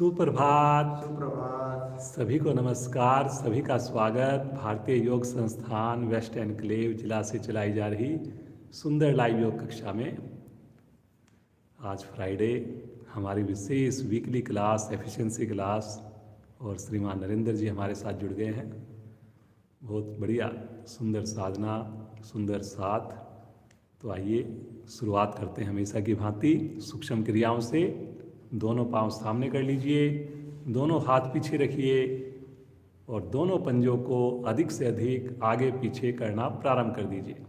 सुप्रभात। सुप्रभात। सभी को नमस्कार, सभी का स्वागत। भारतीय योग संस्थान वेस्ट एनक्लेव जिला से चलाई जा रही सुंदर लाइव योग कक्षा में आज फ्राइडे हमारी विशेष वीकली क्लास एफिशिएंसी क्लास और श्रीमान नरेंद्र जी हमारे साथ जुड़ गए हैं। बहुत बढ़िया सुंदर साधना, सुंदर साथ। तो आइए शुरुआत करते हैं हमेशा की भांति सूक्ष्म क्रियाओं से। दोनों पांव सामने कर लीजिए, दोनों हाथ पीछे रखिए और दोनों पंजों को अधिक से अधिक आगे पीछे करना प्रारंभ कर दीजिए।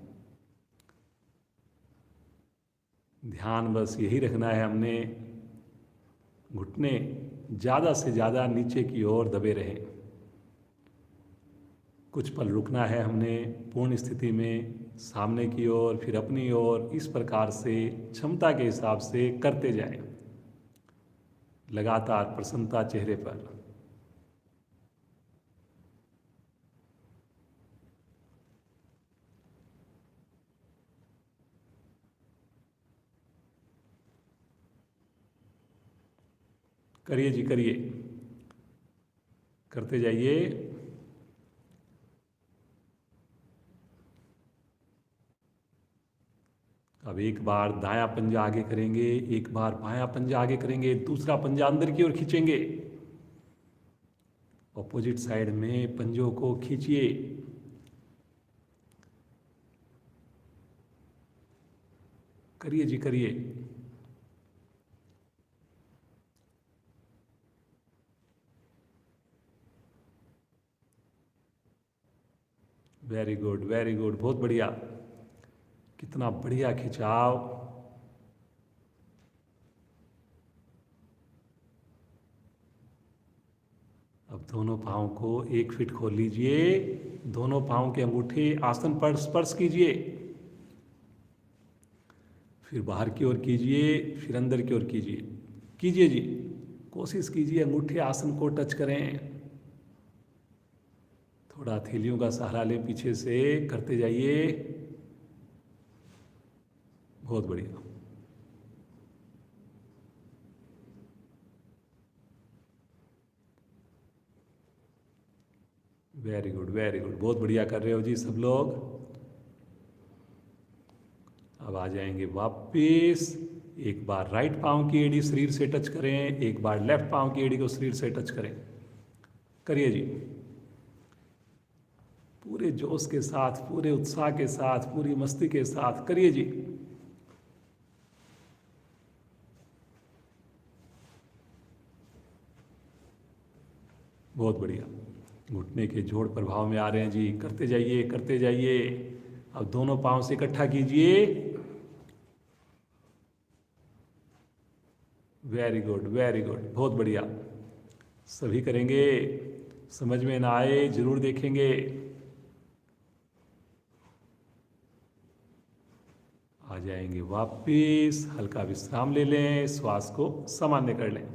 ध्यान बस यही रखना है हमने, घुटने ज़्यादा से ज़्यादा नीचे की ओर दबे रहें। कुछ पल रुकना है हमने पूर्ण स्थिति में, सामने की ओर फिर अपनी ओर, इस प्रकार से क्षमता के हिसाब से करते जाएं, लगातार प्रसन्नता चेहरे पर। करिए जी, करिए, करते जाइए। अब एक बार दायां पंजा आगे करेंगे, एक बार बायां पंजा आगे करेंगे, दूसरा पंजा अंदर की ओर खींचेंगे। ऑपोजिट साइड में पंजों को खींचिए। करिए जी, करिए। वेरी गुड, वेरी गुड, बहुत बढ़िया। कितना बढ़िया खिंचाव। अब दोनों पाँव को 1 फीट खोल लीजिए, दोनों पाँव के अंगूठे आसन पर स्पर्श कीजिए, फिर बाहर की ओर कीजिए, फिर अंदर की ओर कीजिए। कीजिए जी, कोशिश कीजिए अंगूठे आसन को टच करें। थोड़ा हथेलियों का सहारा लें पीछे से, करते जाइए। बहुत बढ़िया। वेरी गुड, वेरी गुड, बहुत बढ़िया कर रहे हो जी सब लोग। अब आ जाएंगे वापिस। एक बार राइट पांव की एड़ी शरीर से टच करें, एक बार लेफ्ट पांव की एड़ी को शरीर से टच करें। करिए जी, पूरे जोश के साथ, पूरे उत्साह के साथ, पूरी मस्ती के साथ करिए जी। बहुत बढ़िया। घुटने के जोड़ प्रभाव में आ रहे हैं जी, करते जाइए, करते जाइए। अब दोनों पांव से इकट्ठा कीजिए। वेरी गुड, वेरी गुड, बहुत बढ़िया। सभी करेंगे, समझ में ना आए जरूर देखेंगे। आ जाएंगे वापिस, हल्का विश्राम ले लें, श्वास को सामान्य कर लें।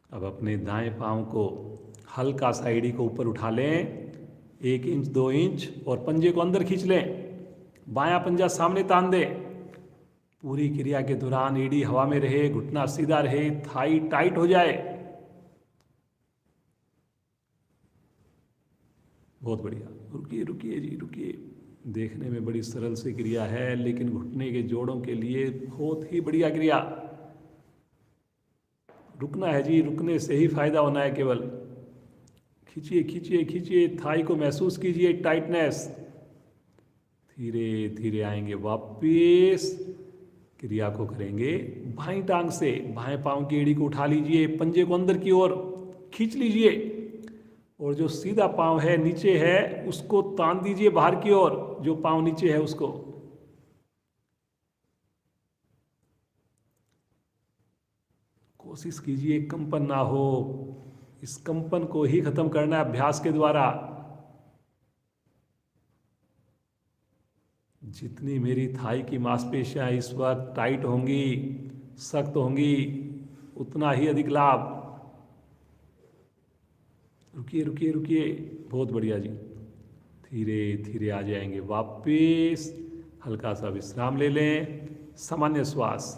अब अपने दाएं पांव को हल्का सा एड़ी को ऊपर उठा लें, 1 इंच 2 इंच, और पंजे को अंदर खींच लें। बायां पंजा सामने तान दें। पूरी क्रिया के दौरान एड़ी हवा में रहे, घुटना सीधा रहे, थाई टाइट हो जाए। बहुत बढ़िया। रुकिए, रुकिए जी, रुकिए। देखने में बड़ी सरल सी क्रिया है, लेकिन घुटने के जोड़ों के लिए बहुत ही बढ़िया क्रिया। रुकना है जी, रुकने से ही फायदा होना है केवल। खींचिए, खींचिए, खींचिए, थाई को महसूस कीजिए, टाइटनेस। धीरे धीरे आएंगे वापिस। क्रिया को करेंगे बाईं टांग से। बाएं पांव की एड़ी को उठा लीजिए, पंजे को अंदर की ओर खींच लीजिए, और जो सीधा पांव है नीचे है उसको तान दीजिए बाहर की ओर, जो पांव नीचे है उसको। कोशिश कीजिए कंपन ना हो, इस कंपन को ही खत्म करना है अभ्यास के द्वारा। जितनी मेरी थाई की मांसपेशियां इस वक्त टाइट होंगी, सख्त होंगी, उतना ही अधिक लाभ। रुकिए, रुकिए, रुकिए, बहुत बढ़िया जी। धीरे धीरे आ जाएंगे वापिस। हल्का सा विश्राम ले लें, सामान्य श्वास।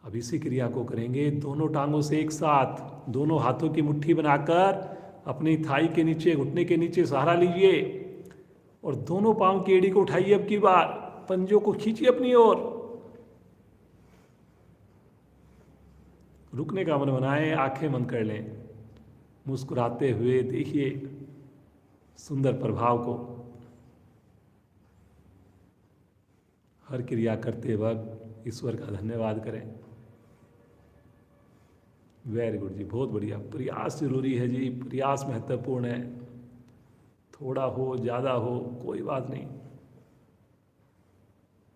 अब इसी क्रिया को करेंगे दोनों टांगों से एक साथ, दोनों हाथों की मुट्ठी बनाकर अपनी थाई के नीचे, घुटने के नीचे सहारा लीजिए और दोनों पांव की एड़ी को उठाइए। अब की बार पंजों को खींचिए अपनी ओर, रुकने का मन बनाएं, आंखें बंद कर लें, मुस्कुराते हुए देखिए सुंदर प्रभाव को। हर क्रिया करते वक्त ईश्वर का धन्यवाद करें। वेरी गुड जी, बहुत बढ़िया। प्रयास जरूरी है जी, प्रयास महत्वपूर्ण है। थोड़ा हो ज़्यादा हो कोई बात नहीं,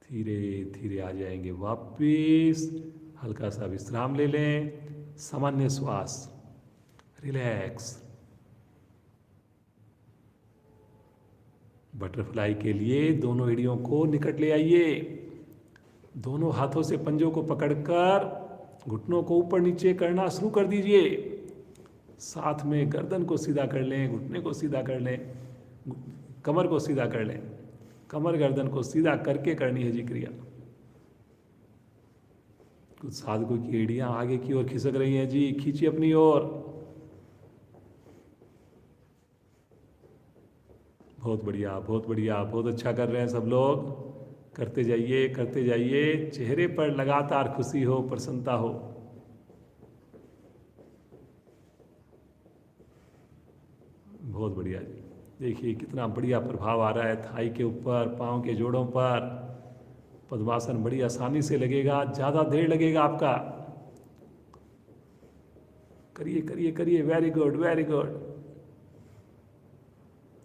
धीरे धीरे आ जाएंगे वापिस। हल्का सा विश्राम ले लें, सामान्य श्वास, रिलैक्स। बटरफ्लाई के लिए दोनों एड़ियों को निकट ले आइए, दोनों हाथों से पंजों को पकड़कर घुटनों को ऊपर नीचे करना शुरू कर दीजिए। साथ में गर्दन को सीधा कर लें, घुटने को सीधा कर लें, कमर को सीधा कर लें। कमर गर्दन को सीधा करके करनी है जी क्रिया। कुछ साधकों की एड़ियां आगे की ओर खिसक रही हैं जी, खींचिए अपनी ओर। बहुत बढ़िया, बहुत बढ़िया, बहुत अच्छा कर रहे हैं सब लोग। करते जाइए, करते जाइए। चेहरे पर लगातार खुशी हो, प्रसन्नता हो। बहुत बढ़िया जी। देखिए कितना बढ़िया प्रभाव आ रहा है थाई के ऊपर, पाँव के जोड़ों पर। पद्मासन बड़ी आसानी से लगेगा, ज़्यादा देर लगेगा आपका। करिए करिए करिए, वेरी गुड वेरी गुड।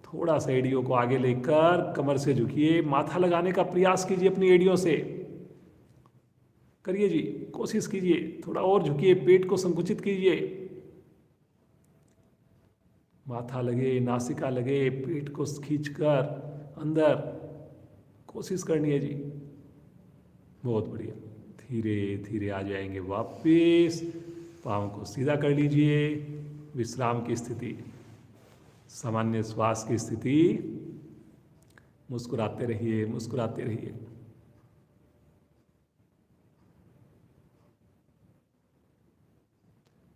थोड़ा सा एड़ियों को आगे लेकर कमर से झुकिए, माथा लगाने का प्रयास कीजिए अपनी एड़ियों से। करिए जी, कोशिश कीजिए, थोड़ा और झुकिए, पेट को संकुचित कीजिए। माथा लगे, नासिका लगे, पेट को खींचकर अंदर कोशिश करनी है जी। बहुत बढ़िया, धीरे धीरे आ जाएंगे वापिस। पाँव को सीधा कर लीजिए, विश्राम की स्थिति, सामान्य श्वास की स्थिति। मुस्कुराते रहिए, मुस्कुराते रहिए।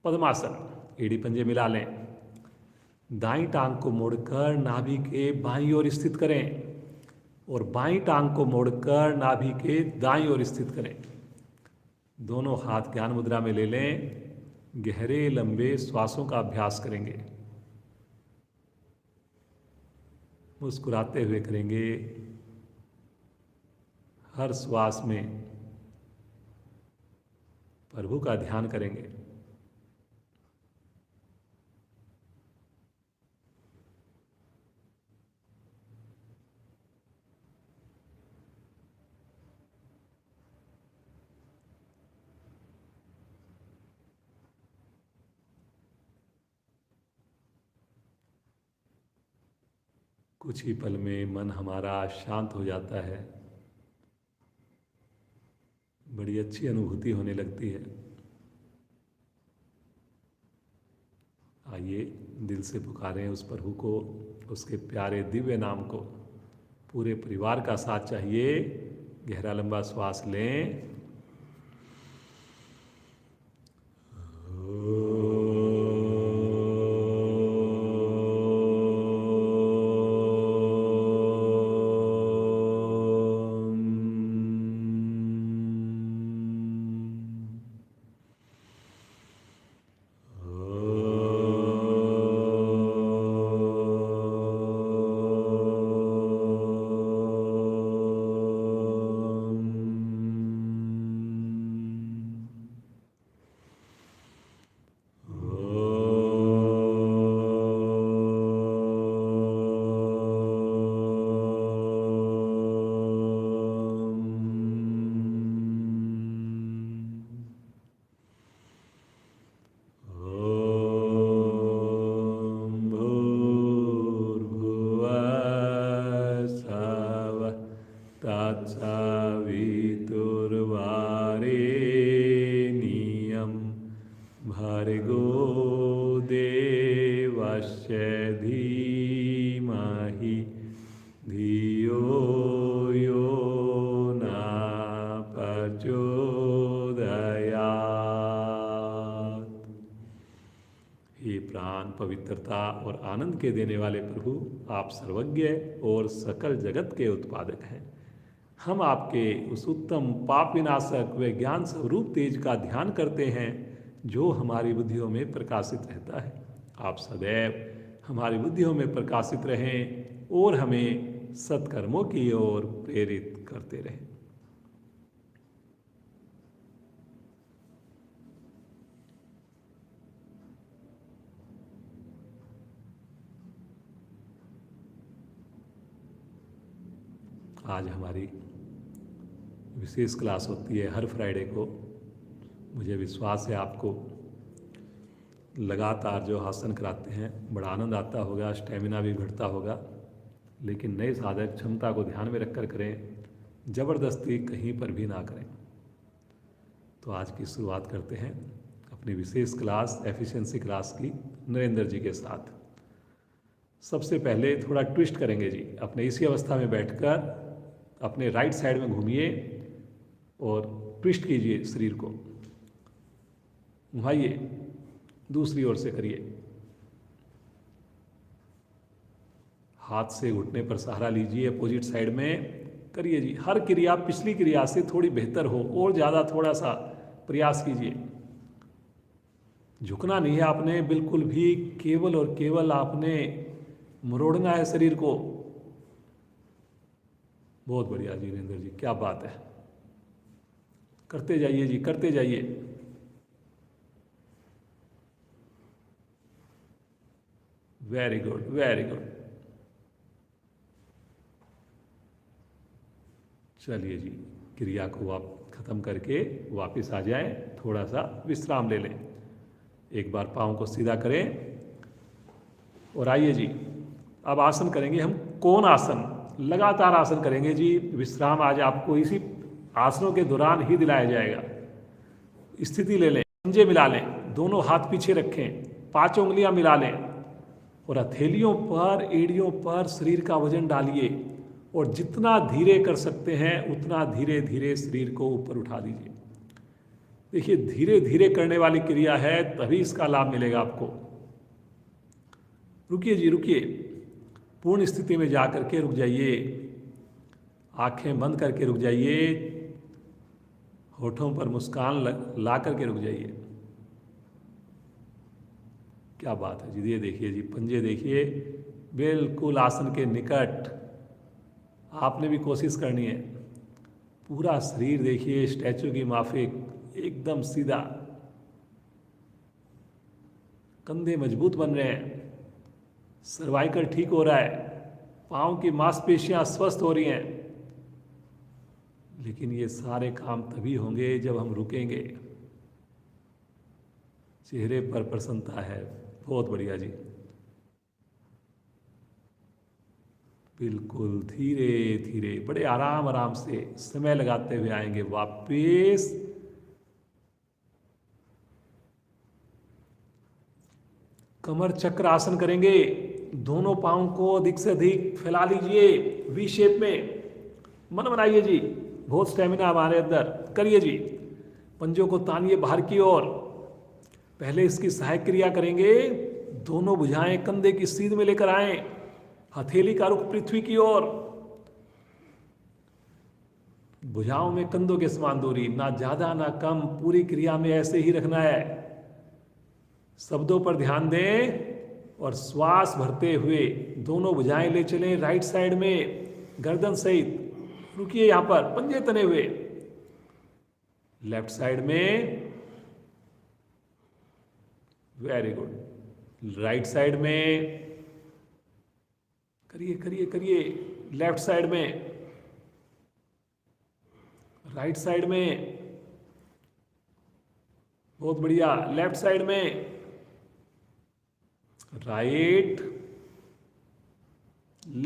पद्मासन, एड़ी पंजे मिला लें। दाईं टांग को मोड़कर नाभि के बाईं ओर स्थित करें और बाईं टांग को मोड़कर नाभि के दाईं ओर स्थित करें। दोनों हाथ ज्ञान मुद्रा में ले लें। गहरे लंबे श्वासों का अभ्यास करेंगे, मुस्कुराते हुए करेंगे। हर श्वास में प्रभु का ध्यान करेंगे। कुछ ही पल में मन हमारा शांत हो जाता है, बड़ी अच्छी अनुभूति होने लगती है। आइए दिल से पुकारें उस प्रभु को, उसके प्यारे दिव्य नाम को। पूरे परिवार का साथ चाहिए। गहरा लंबा श्वास लें। तत्सवितुर्वरेण्यं भर्गो देवस्य धीमहि धियो यो न प्रचोदयात्। पवित्रता और आनंद के देने वाले प्रभु, आप सर्वज्ञ और सकल जगत के उत्पादक हैं। हम आपके उस उत्तम पाप विनाशक व ज्ञान स्वरूप तेज का ध्यान करते हैं जो हमारी बुद्धियों में प्रकाशित रहता है। आप सदैव हमारी बुद्धियों में प्रकाशित रहें और हमें सत्कर्मों की ओर प्रेरित करते रहें। आज हमारी विशेष क्लास होती है हर फ्राइडे को। मुझे विश्वास है आपको लगातार जो आसन कराते हैं बड़ा आनंद आता होगा, स्टेमिना भी बढ़ता होगा, लेकिन नए साधक क्षमता को ध्यान में रखकर करें, ज़बरदस्ती कहीं पर भी ना करें। तो आज की शुरुआत करते हैं अपनी विशेष क्लास एफिशिएंसी क्लास की नरेंद्र जी के साथ। सबसे पहले थोड़ा ट्विस्ट करेंगे जी। अपने इसी अवस्था में बैठकर अपने राइट साइड में घूमिए और ट्विस्ट कीजिए शरीर को, घुमाइए, दूसरी ओर से करिए। हाथ से घुटने पर सहारा लीजिए, अपोजिट साइड में करिए जी। हर क्रिया पिछली क्रिया से थोड़ी बेहतर हो और ज़्यादा थोड़ा सा प्रयास कीजिए। झुकना नहीं है आपने बिल्कुल भी, केवल और केवल आपने मरोड़ना है शरीर को। बहुत बढ़िया जी नरेंद्र जी, क्या बात है। करते जाइए जी, करते जाइए। Very good, very good. चलिए जी, क्रिया को आप खत्म करके वापस आ जाएं, थोड़ा सा विश्राम ले लें। एक बार पाँव को सीधा करें और आइए जी, अब आसन करेंगे हम कोण आसन। लगातार आसन करेंगे जी। विश्राम आज आपको इसी आसनों के दौरान ही दिलाया जाएगा। स्थिति ले लें, पंजे मिला लें, दोनों हाथ पीछे रखें, 5 उंगलियां मिला लें और हथेलियों पर, एड़ियों पर शरीर का वजन डालिए और जितना धीरे कर सकते हैं उतना धीरे धीरे शरीर को ऊपर उठा दीजिए। देखिए, धीरे धीरे करने वाली क्रिया है, तभी इसका लाभ मिलेगा आपको। रुकिए जी, रुकिए। पूर्ण स्थिति में जा करके रुक जाइए, आंखें बंद करके रुक जाइए, होठों पर मुस्कान ला करके रुक जाइए। क्या बात है जी। ये देखिए जी, पंजे देखिए बिल्कुल आसन के निकट। आपने भी कोशिश करनी है। पूरा शरीर देखिए स्टैचू की माफिक एकदम सीधा। कंधे मजबूत बन रहे हैं, सर्वाइकल ठीक हो रहा है, पाँव की मांसपेशियां स्वस्थ हो रही हैं। लेकिन ये सारे काम तभी होंगे जब हम रुकेंगे। चेहरे पर प्रसन्नता है। बहुत बढ़िया जी। बिल्कुल धीरे धीरे, बड़े आराम आराम से समय लगाते हुए आएंगे वापिस। कमर चक्र आसन करेंगे। दोनों पाँव को अधिक से अधिक फैला लीजिए वी शेप में। मन बनाइए जी, बहुत स्टेमिना हमारे अंदर। करिए जी, पंजों को तानिए बाहर की ओर। पहले इसकी सहायक क्रिया करेंगे। दोनों भुजाएं कंधे की सीध में लेकर आएं, हथेली का रुख पृथ्वी की ओर। भुजाओं में कंधों के समान दूरी, ना ज्यादा ना कम। पूरी क्रिया में ऐसे ही रखना है। शब्दों पर ध्यान दें और श्वास भरते हुए दोनों भुजाएं ले चलें राइट साइड में, गर्दन सहित। रुकिए यहां पर, पंजे तने हुए। लेफ्ट साइड में, वेरी गुड। राइट साइड में, करिए करिए करिए। लेफ्ट साइड में, राइट साइड में, बहुत बढ़िया। लेफ्ट साइड में, राइट,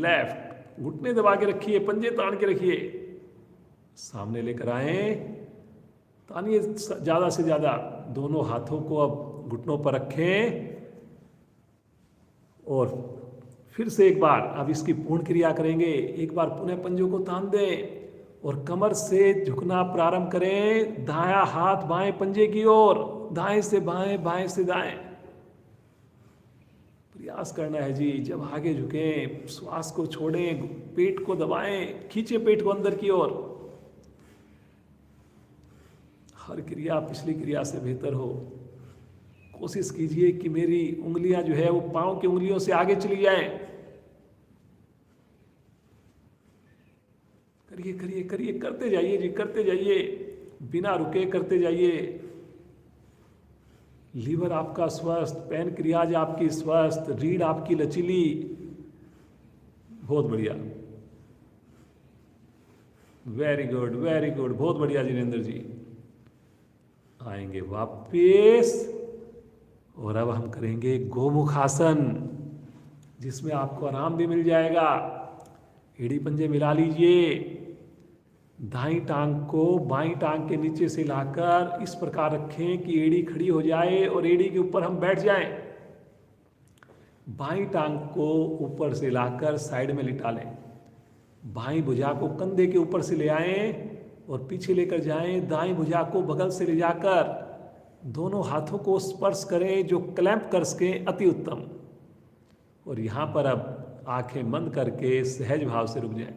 लेफ्ट। घुटने दबा के रखिए, पंजे तान के रखिए, सामने लेकर आए, तानिए ज्यादा से ज्यादा। दोनों हाथों को अब घुटनों पर रखें और फिर से एक बार अब इसकी पूर्ण क्रिया करेंगे। एक बार पुनः पंजों को तान दें और कमर से झुकना प्रारंभ करें। दायां हाथ बाएं पंजे की ओर, दाएं से बाएं, बाएं से दाएं। प्रयास करना है जी। जब आगे झुकें, श्वास को छोड़ें, पेट को दबाएं, खींचे पेट को अंदर की ओर। हर क्रिया पिछली क्रिया से बेहतर हो। कोशिश कीजिए कि मेरी उंगलियां जो है वो पांव की उंगलियों से आगे चली जाएं। करिए करिए करिए, करते जाइए जी, करते जाइए, बिना रुके करते जाइए। लीवर आपका स्वस्थ, पैनक्रियाज आपकी स्वस्थ, रीढ़ आपकी लचीली। बहुत बढ़िया, वेरी गुड वेरी गुड, बहुत बढ़िया जिनेंद्र जी। आएंगे वापिस और अब हम करेंगे गोमुखासन, जिसमें आपको आराम भी मिल जाएगा। एड़ी पंजे मिला लीजिए, दाईं टांग को बाईं टांग के नीचे से लाकर इस प्रकार रखें कि एड़ी खड़ी हो जाए और एड़ी के ऊपर हम बैठ जाएं। बाईं टांग को ऊपर से लाकर साइड में लिटा लें। बाईं भुजा को कंधे के ऊपर से ले आएं और पीछे लेकर जाएं। दाईं भुजा को बगल से ले जाकर दोनों हाथों को स्पर्श करें, जो क्लैंप कर सकें, अति उत्तम। और यहां पर अब आंखें बंद करके सहज भाव से रुक जाएं।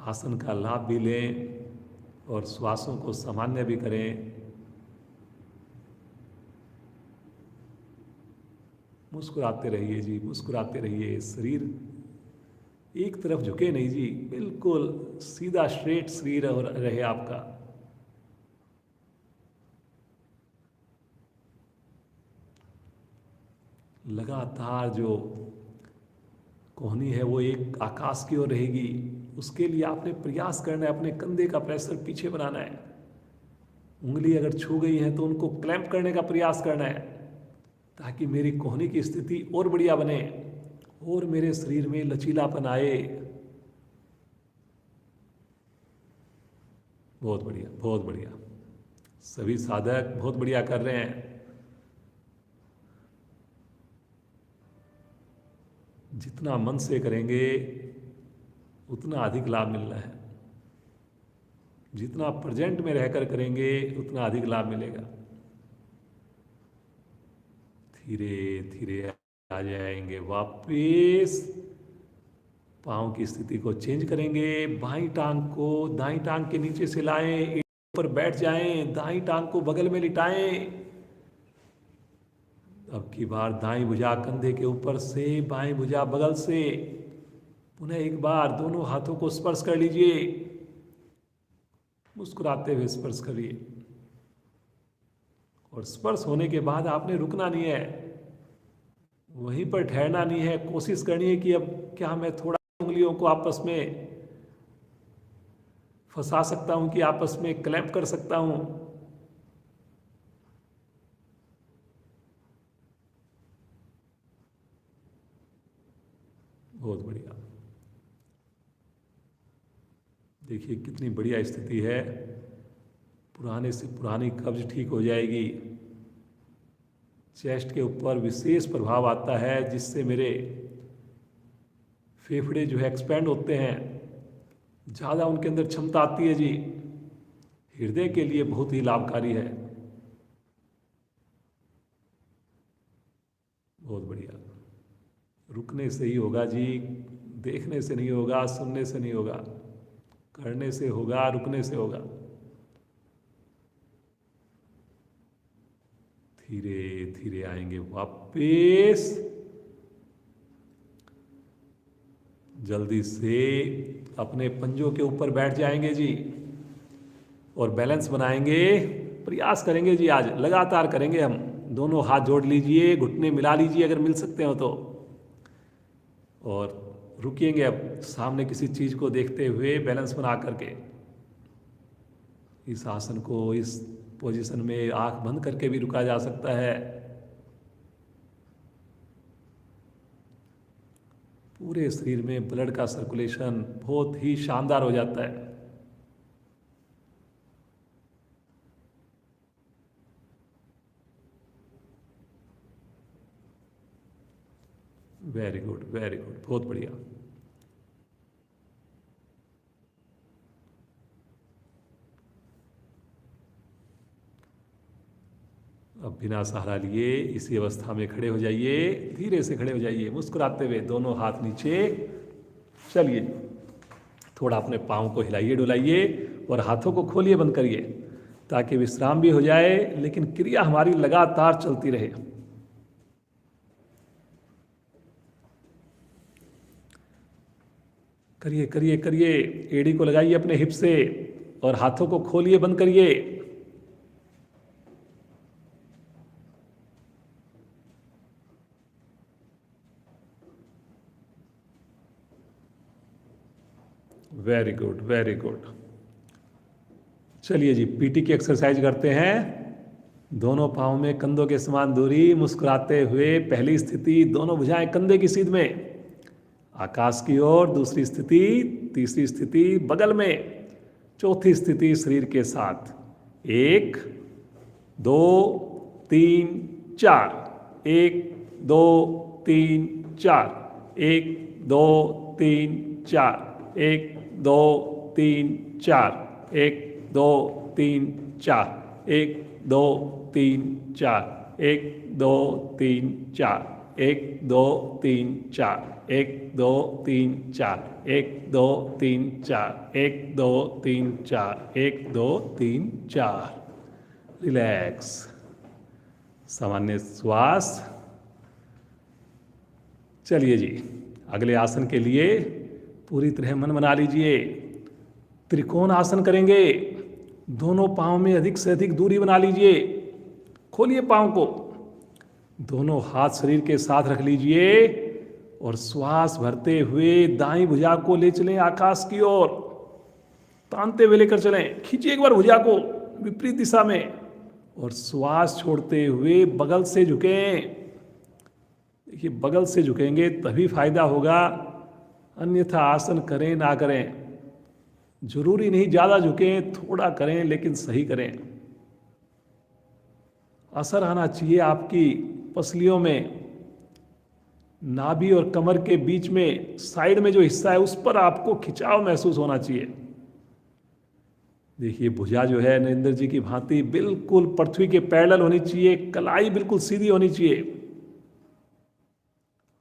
आसन का लाभ भी लें और श्वासों को सामान्य भी करें। मुस्कुराते रहिए जी, मुस्कुराते रहिए। शरीर एक तरफ झुके नहीं जी, बिल्कुल सीधा स्ट्रेट शरीर रहे आपका। लगातार जो कोहनी है वो एक आकाश की ओर रहेगी। उसके लिए आपने प्रयास करना है, अपने कंधे का प्रेशर पीछे बनाना है। उंगली अगर छू गई है तो उनको क्लैंप करने का प्रयास करना है, ताकि मेरी कोहनी की स्थिति और बढ़िया बने और मेरे शरीर में लचीलापन आए। बहुत बढ़िया, बहुत बढ़िया। सभी साधक बहुत बढ़िया कर रहे हैं। जितना मन से करेंगे उतना अधिक लाभ मिलना है। जितना प्रेजेंट में रहकर करेंगे उतना अधिक लाभ मिलेगा। धीरे धीरे आ जाएंगे वापिस। पांव की स्थिति को चेंज करेंगे। बाईं टांग को दाईं टांग के नीचे से लाएं, ऊपर बैठ जाएं, दाईं टांग को बगल में लिटाएं। अब की बार दाईं भुजा कंधे के ऊपर से, बाईं भुजा बगल से। पुनः एक बार दोनों हाथों को स्पर्श कर लीजिए। मुस्कुराते हुए स्पर्श करिए। और स्पर्श होने के बाद आपने रुकना नहीं है, वहीं पर ठहरना नहीं है। कोशिश करनी है कि अब क्या मैं थोड़ा उंगलियों को आपस में फंसा सकता हूं, कि आपस में क्लैंप कर सकता हूं। बहुत बढ़िया। देखिए कितनी बढ़िया स्थिति है। पुराने से पुरानी कब्ज ठीक हो जाएगी। चेस्ट के ऊपर विशेष प्रभाव आता है, जिससे मेरे फेफड़े जो है एक्सपेंड होते हैं, ज़्यादा उनके अंदर क्षमता आती है जी। हृदय के लिए बहुत ही लाभकारी है। बहुत बढ़िया। रुकने से ही होगा जी, देखने से नहीं होगा, सुनने से नहीं होगा, करने से होगा, रुकने से होगा। धीरे धीरे आएंगे वापिस। जल्दी से अपने पंजों के ऊपर बैठ जाएंगे जी और बैलेंस बनाएंगे। प्रयास करेंगे जी, आज लगातार करेंगे हम। दोनों हाथ जोड़ लीजिए, घुटने मिला लीजिए अगर मिल सकते हो तो, और रुकिएंगे अब सामने किसी चीज को देखते हुए बैलेंस बना करके। इस आसन को, इस पोजीशन में आंख बंद करके भी रुका जा सकता है। पूरे शरीर में ब्लड का सर्कुलेशन बहुत ही शानदार हो जाता है। वेरी गुड वेरी गुड, बहुत बढ़िया। अब बिना सहारा लिए इसी अवस्था में खड़े हो जाइए, धीरे से खड़े हो जाइए, मुस्कुराते हुए दोनों हाथ नीचे। चलिए, थोड़ा अपने पाँव को हिलाइए डुलाइए और हाथों को खोलिए बंद करिए, ताकि विश्राम भी हो जाए लेकिन क्रिया हमारी लगातार चलती रहे। करिए करिए करिए, एड़ी को लगाइए अपने हिप से और हाथों को खोलिए बंद करिए। Very good very good. चलिए जी, पीटी की एक्सरसाइज करते हैं। दोनों पाँव में कंधों के समान दूरी, मुस्कुराते हुए पहली स्थिति, दोनों भुजाएं कंधे की सीध में, आकाश की ओर। दूसरी स्थिति, तीसरी स्थिति बगल में, चौथी स्थिति शरीर के साथ। 1 2 3 4, 1 2 3 4, 1 2 3 4, 1 2 3 4, 1 2 3 4, 1 2 3 4, 1 2 3 4, 1 2 3 4, 1 2 3 4, 1 2 3 4, 1 2 3 4, 1 2 3 4। रिलैक्स, सामान्य श्वास। चलिए जी, अगले आसन के लिए पूरी तरह मन बना लीजिए। त्रिकोण आसन करेंगे। दोनों पाँव में अधिक से अधिक दूरी बना लीजिए। खोलिए पाँव को, दोनों हाथ शरीर के साथ रख लीजिए और श्वास भरते हुए दाईं भुजा को ले चलें आकाश की ओर, तानते हुए लेकर चलें। खींचिए एक बार भुजा को विपरीत दिशा में और श्वास छोड़ते हुए बगल से झुकें। देखिए, बगल से झुकेंगे तभी फायदा होगा, अन्यथा आसन करें ना करें, जरूरी नहीं ज़्यादा झुकें, थोड़ा करें लेकिन सही करें। असर आना चाहिए आपकी पसलियों में, नाभि और कमर के बीच में साइड में जो हिस्सा है उस पर आपको खिंचाव महसूस होना चाहिए। देखिए, भुजा जो है नरेंद्र जी की भांति बिल्कुल पृथ्वी के पैरेलल होनी चाहिए, कलाई बिल्कुल सीधी होनी चाहिए।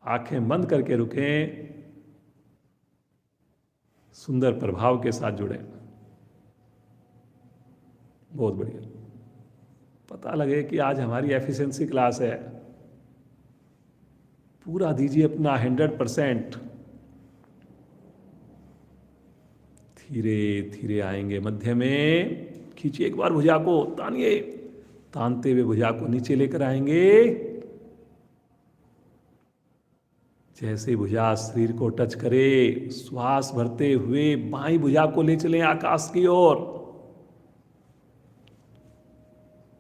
आंखें बंद करके रुकें, सुंदर प्रभाव के साथ जुड़े। बहुत बढ़िया। पता लगे कि आज हमारी एफिशिएंसी क्लास है, पूरा दीजिए अपना 100%। धीरे धीरे आएंगे मध्य में, खींचिए एक बार भुजा को, तानिए, तानते हुए भुजा को नीचे लेकर आएंगे। जैसे भुजा शरीर को टच करे, श्वास भरते हुए बाईं भुजा को ले चलें आकाश की ओर।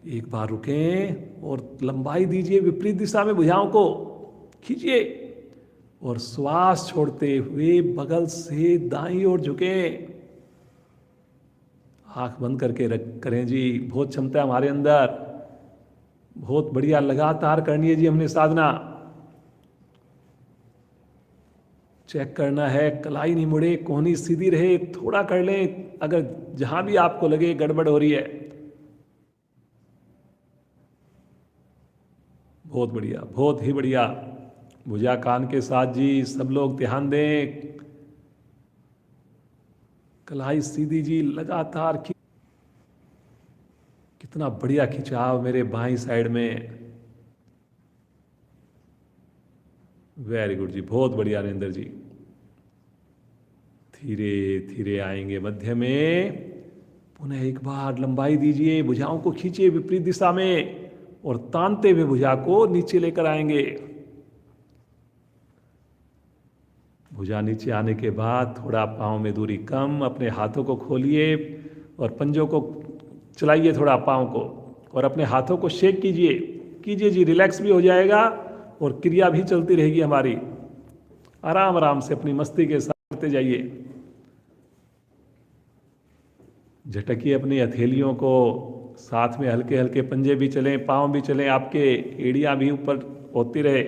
एक बार रुकें और लंबाई दीजिए विपरीत दिशा में भुजाओं को, खींचिए और श्वास छोड़ते हुए बगल से दाईं ओर झुकें। आंख बंद करके करें जी, बहुत क्षमता है हमारे अंदर, बहुत बढ़िया, लगातार करनी है जी हमने साधना। चेक करना है कलाई नहीं मुड़े, कोहनी सीधी रहे, थोड़ा कर लें अगर जहां भी आपको लगे गड़बड़ हो रही है। बहुत बढ़िया, बहुत ही बढ़िया। भुजा कान के साथ जी, सब लोग ध्यान दें, कलाई सीधी जी, लगातार। कितना बढ़िया खिंचाव मेरे बाईं साइड में। वेरी गुड जी, बहुत बढ़िया नरेंद्र जी। धीरे धीरे आएंगे मध्य में, पुनः एक बार लंबाई दीजिए, भुजाओं को खींचिए विपरीत दिशा में और तानते हुए भुजा को नीचे लेकर आएंगे। भुजा नीचे आने के बाद थोड़ा पाँव में दूरी कम, अपने हाथों को खोलिए और पंजों को चलाइए थोड़ा पाँव को, और अपने हाथों को शेक कीजिए जी, रिलैक्स भी हो जाएगा और क्रिया भी चलती रहेगी हमारी। आराम आराम से अपनी मस्ती के साथ करते जाइए। झटकिए अपनी हथेलियों को, साथ में हल्के हल्के पंजे भी चलें, पाँव भी चलें, आपके एड़ियाँ भी ऊपर होती रहे।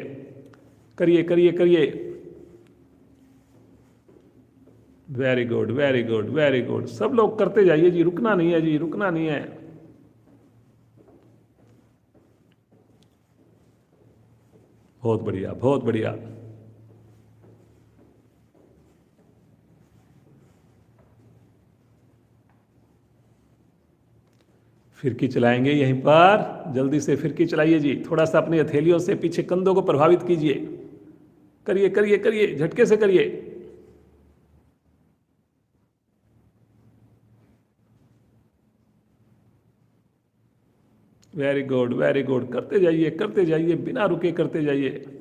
करिए करिए करिए। Very good very good very good. सब लोग करते जाइए जी, रुकना नहीं है जी, रुकना नहीं है। बहुत बढ़िया, बहुत बढ़िया। फिरकी चलाएंगे यहीं पर, जल्दी से फिरकी चलाइए जी। थोड़ा सा अपनी हथेलियों से पीछे कंधों को प्रभावित कीजिए। करिए करिए करिए, झटके से करिए। Very good, very good. करते जाइए, बिना रुके करते जाइए।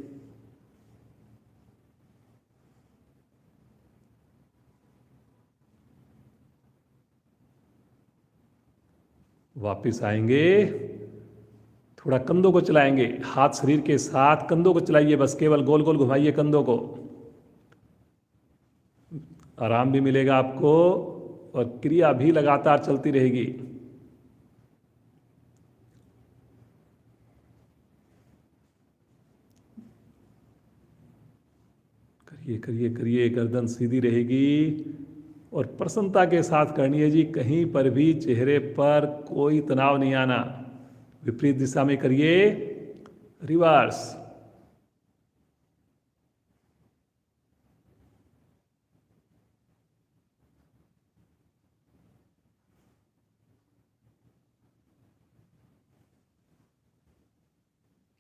वापिस आएंगे, थोड़ा कंधों को चलाएंगे, हाथ शरीर के साथ कंधों को चलाइए, बस केवल गोल गोल घुमाइए कंधों को। आराम भी मिलेगा आपको और क्रिया भी लगातार चलती रहेगी। करिए करिए करिए, गर्दन सीधी रहेगी और प्रसन्नता के साथ करनी है जी। कहीं पर भी चेहरे पर कोई तनाव नहीं आना। विपरीत दिशा में करिए, रिवर्स।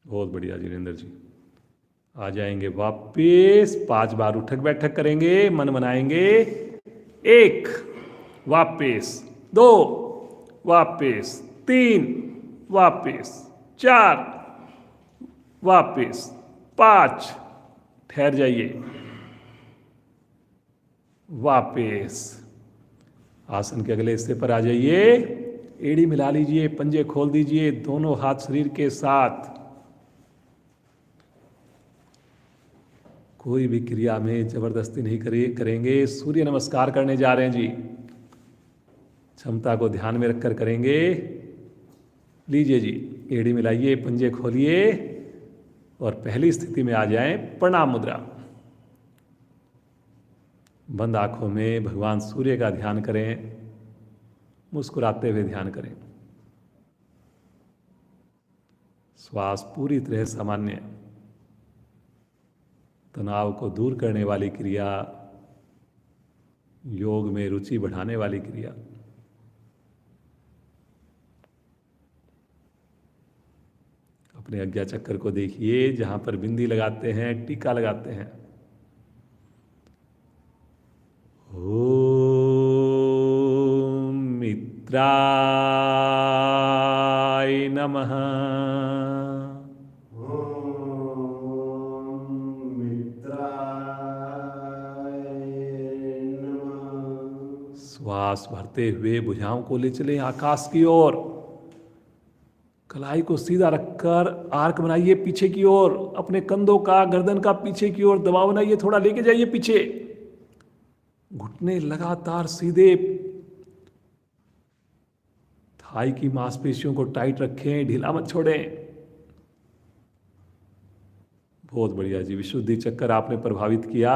बहुत बढ़िया जिनेंद्र जी। आ जाएंगे वापिस, 5 बार उठक बैठक करेंगे, मन बनाएंगे। 1, वापिस 2, वापिस 3, वापिस 4, वापिस 5, ठहर जाइए, वापिस। आसन के अगले हिस्से पर आ जाइए। एड़ी मिला लीजिए, पंजे खोल दीजिए, दोनों हाथ शरीर के साथ। कोई भी क्रिया में जबरदस्ती नहीं करेंगे। सूर्य नमस्कार करने जा रहे हैं जी। क्षमता को ध्यान में रखकर करेंगे। लीजिए जी, एड़ी मिलाइए, पंजे खोलिए और पहली स्थिति में आ जाएं, प्रणाम मुद्रा। बंद आंखों में भगवान सूर्य का ध्यान करें, मुस्कुराते हुए ध्यान करें। श्वास पूरी तरह सामान्य, तनाव को दूर करने वाली क्रिया, योग में रुचि बढ़ाने वाली क्रिया। अपने अज्ञा चक्कर को देखिए, जहां पर बिंदी लगाते हैं, टीका लगाते हैं। ओम मित्राय नमः। श्वास भरते हुए भुजाओं को ले चलें आकाश की ओर। कलाई को सीधा रखकर आर्क बनाइए पीछे की ओर। अपने कंधों का, गर्दन का पीछे की ओर दबाव बनाइए, थोड़ा लेके जाइए पीछे। घुटने लगातार सीधे। थाई की मांसपेशियों को टाइट रखें, ढीला मत छोड़ें। बहुत बढ़िया जी, विशुद्धि चक्कर आपने प्रभावित किया।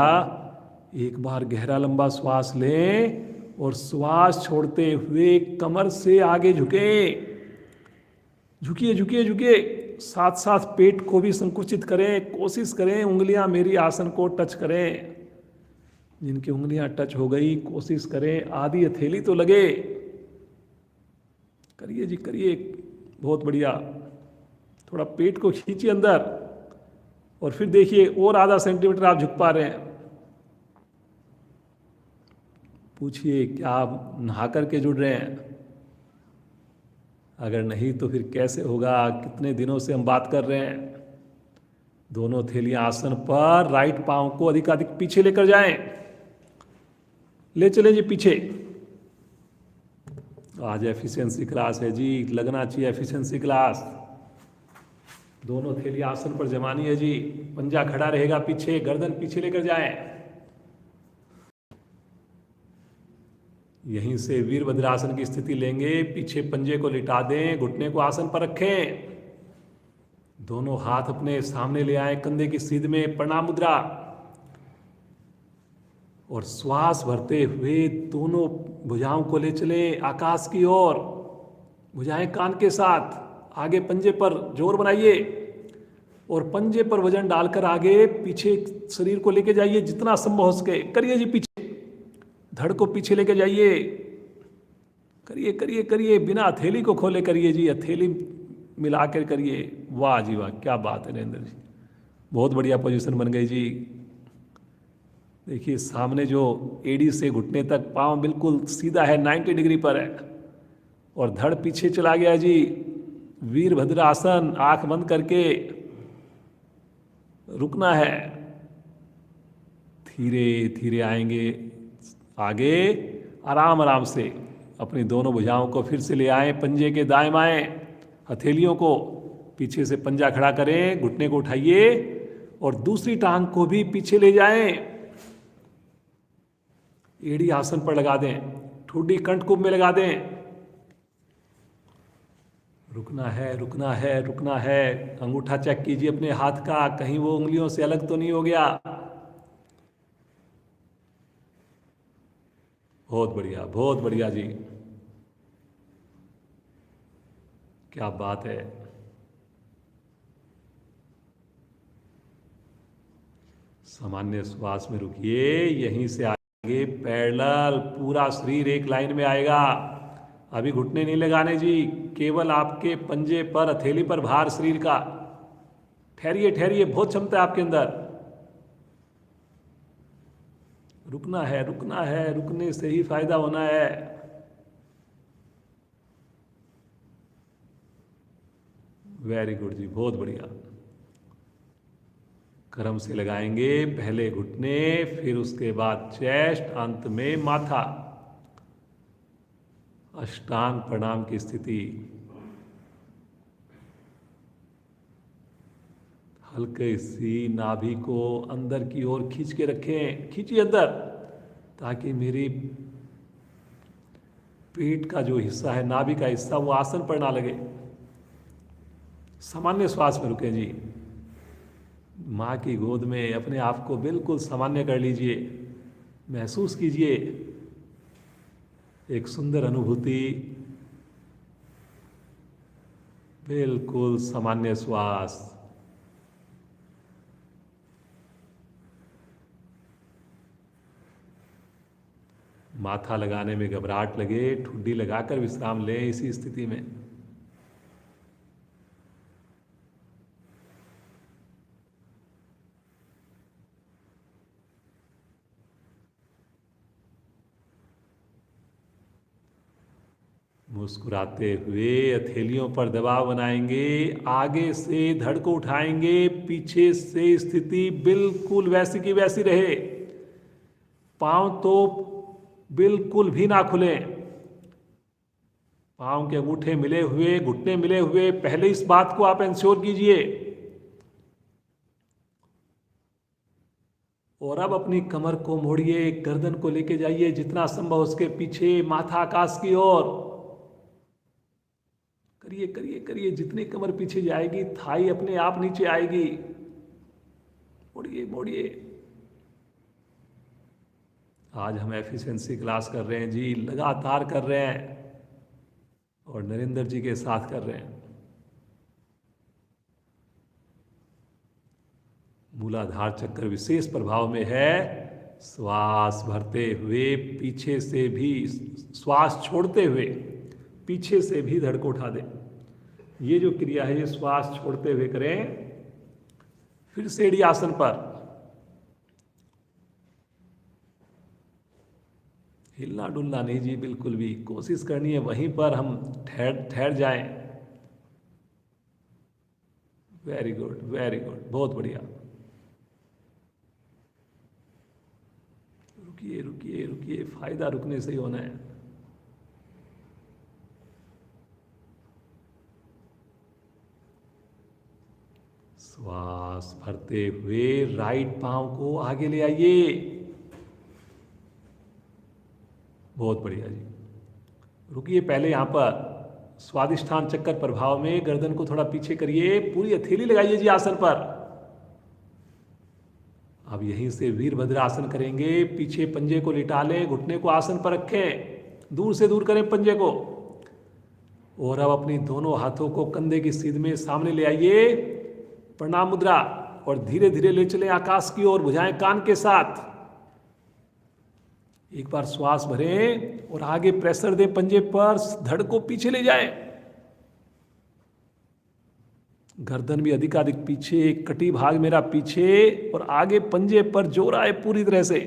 एक बार गहरा लंबा श्वास लें और श्वास छोड़ते हुए कमर से आगे झुकें। झुकिए झुकिए झुकिए, साथ साथ पेट को भी संकुचित करें। कोशिश करें उंगलियां मेरी आसन को टच करें। जिनकी उंगलियां टच हो गई, कोशिश करें आधी हथेली तो लगे। करिए जी करिए, बहुत बढ़िया। थोड़ा पेट को खींचिए अंदर और फिर देखिए और आधा सेंटीमीटर आप झुक पा रहे हैं। पूछिए क्या आप नहा करके जुड़ रहे हैं? अगर नहीं तो फिर कैसे होगा? कितने दिनों से हम बात कर रहे हैं। दोनों थैलियां आसन पर, राइट पांव को अधिकाधिक पीछे लेकर जाएं। ले चले जी पीछे। आज एफिशिएंसी क्लास है जी, लगना चाहिए एफिशिएंसी क्लास। दोनों थैलियां आसन पर जमानी है जी। पंजा खड़ा रहेगा पीछे, गर्दन पीछे लेकर जाएं। यहीं से वीरभद्रासन की स्थिति लेंगे। पीछे पंजे को लिटा दें, घुटने को आसन पर रखें। दोनों हाथ अपने सामने ले आए, कंधे की सीध में प्रणाम मुद्रा। और श्वास भरते हुए दोनों भुजाओं को ले चलें आकाश की ओर। भुजाएं कान के साथ, आगे पंजे पर जोर बनाइए। और पंजे पर वजन डालकर आगे पीछे शरीर को लेके जाइए, जितना संभव हो सके करिए जी। पीछे धड़ को पीछे लेके जाइए, करिए करिए करिए, बिना हथेली को खोले करिए जी, हथेली मिला कर करिए। वाह जी वाह, क्या बात है नरेंद्र जी, बहुत बढ़िया पोजीशन बन गई जी। देखिए सामने जो एड़ी से घुटने तक पांव बिल्कुल सीधा है, 90 डिग्री पर है, और धड़ पीछे चला गया जी। वीरभद्र आसन, आंख बंद करके रुकना है, धीरे धीरे आएंगे आगे, आराम आराम से अपनी दोनों भुजाओं को फिर से ले आए पंजे के दाएं बाएं, हथेलियों को पीछे से पंजा खड़ा करें, घुटने को उठाइए और दूसरी टांग को भी पीछे ले जाएं, एड़ी आसन पर लगा दें, ठुड्डी कंठकुंभ में लगा दें। रुकना है रुकना है रुकना है। अंगूठा चेक कीजिए अपने हाथ का, कहीं वो उंगलियों से अलग तो नहीं हो गया। बहुत बढ़िया जी, क्या बात है। सामान्य श्वास में रुकिए, यहीं से आगे पैरेलल पूरा शरीर एक लाइन में आएगा। अभी घुटने नहीं लगाने जी, केवल आपके पंजे पर, हथेली पर भार शरीर का। ठहरिए ठहरिए, बहुत क्षमता है आपके अंदर। रुकना है रुकना है, रुकने से ही फायदा होना है। वेरी गुड जी, बहुत बढ़िया। क्रम से लगाएंगे, पहले घुटने, फिर उसके बाद चेस्ट, अंत में माथा। अष्टांग प्रणाम की स्थिति। हल्के सी नाभि को अंदर की ओर खींच के रखें, खींचिए अंदर, ताकि मेरी पेट का जो हिस्सा है, नाभि का हिस्सा, वो आसन पर ना लगे। सामान्य श्वास में रुके जी। माँ की गोद में अपने आप को बिल्कुल सामान्य कर लीजिए, महसूस कीजिए एक सुंदर अनुभूति, बिल्कुल सामान्य श्वास। माथा लगाने में घबराहट लगे, ठुड्डी लगाकर विश्राम लें इसी स्थिति में। मुस्कुराते हुए हथेलियों पर दबाव बनाएंगे, आगे से धड़ को उठाएंगे, पीछे से स्थिति बिल्कुल वैसी की वैसी रहे। पांव तो बिल्कुल भी ना खुलें, पांव के अंगूठे मिले हुए, घुटने मिले हुए, पहले इस बात को आप इंश्योर कीजिए। और अब अपनी कमर को मोड़िए, गर्दन को लेके जाइए जितना संभव उसके पीछे, माथा आकाश की ओर। करिए करिए करिए, जितनी कमर पीछे जाएगी थाई अपने आप नीचे आएगी। मोड़िए मोड़िए। आज हम एफिशिएंसी क्लास कर रहे हैं जी, लगातार कर रहे हैं, और नरेंद्र जी के साथ कर रहे हैं। मूलाधार चक्र विशेष प्रभाव में है। श्वास भरते हुए पीछे से भी, श्वास छोड़ते हुए पीछे से भी धड़ को उठा दें। ये जो क्रिया है ये श्वास छोड़ते हुए करें। फिर सीढ़ी आसन पर हिलना डुलना नहीं जी, बिल्कुल भी। कोशिश करनी है वहीं पर हम ठहर जाएं। वेरी गुड वेरी गुड, बहुत बढ़िया। रुकिए रुकिए रुकिए, फायदा रुकने से ही होना है। श्वास भरते हुए राइट पांव को आगे ले आइए। बहुत बढ़िया जी। रुकिए, पहले यहां पर स्वादिष्ठान चक्कर प्रभाव में गर्दन को थोड़ा पीछे करिए, पूरी हथेली लगाइए जी आसन पर। अब यहीं से वीरभद्र आसन करेंगे। पीछे पंजे को लिटा लें, घुटने को आसन पर रखें, दूर से दूर करें पंजे को। और अब अपनी दोनों हाथों को कंधे की सीध में सामने ले आइए, प्रणाम मुद्रा, और धीरे धीरे ले चलें आकाश की ओर, भुजाएं कान के साथ। एक बार श्वास भरें और आगे प्रेशर दें पंजे पर, धड़ को पीछे ले जाएं। गर्दन भी अधिकाधिक पीछे, कटी भाग मेरा पीछे, और आगे पंजे पर जोर आए पूरी तरह से।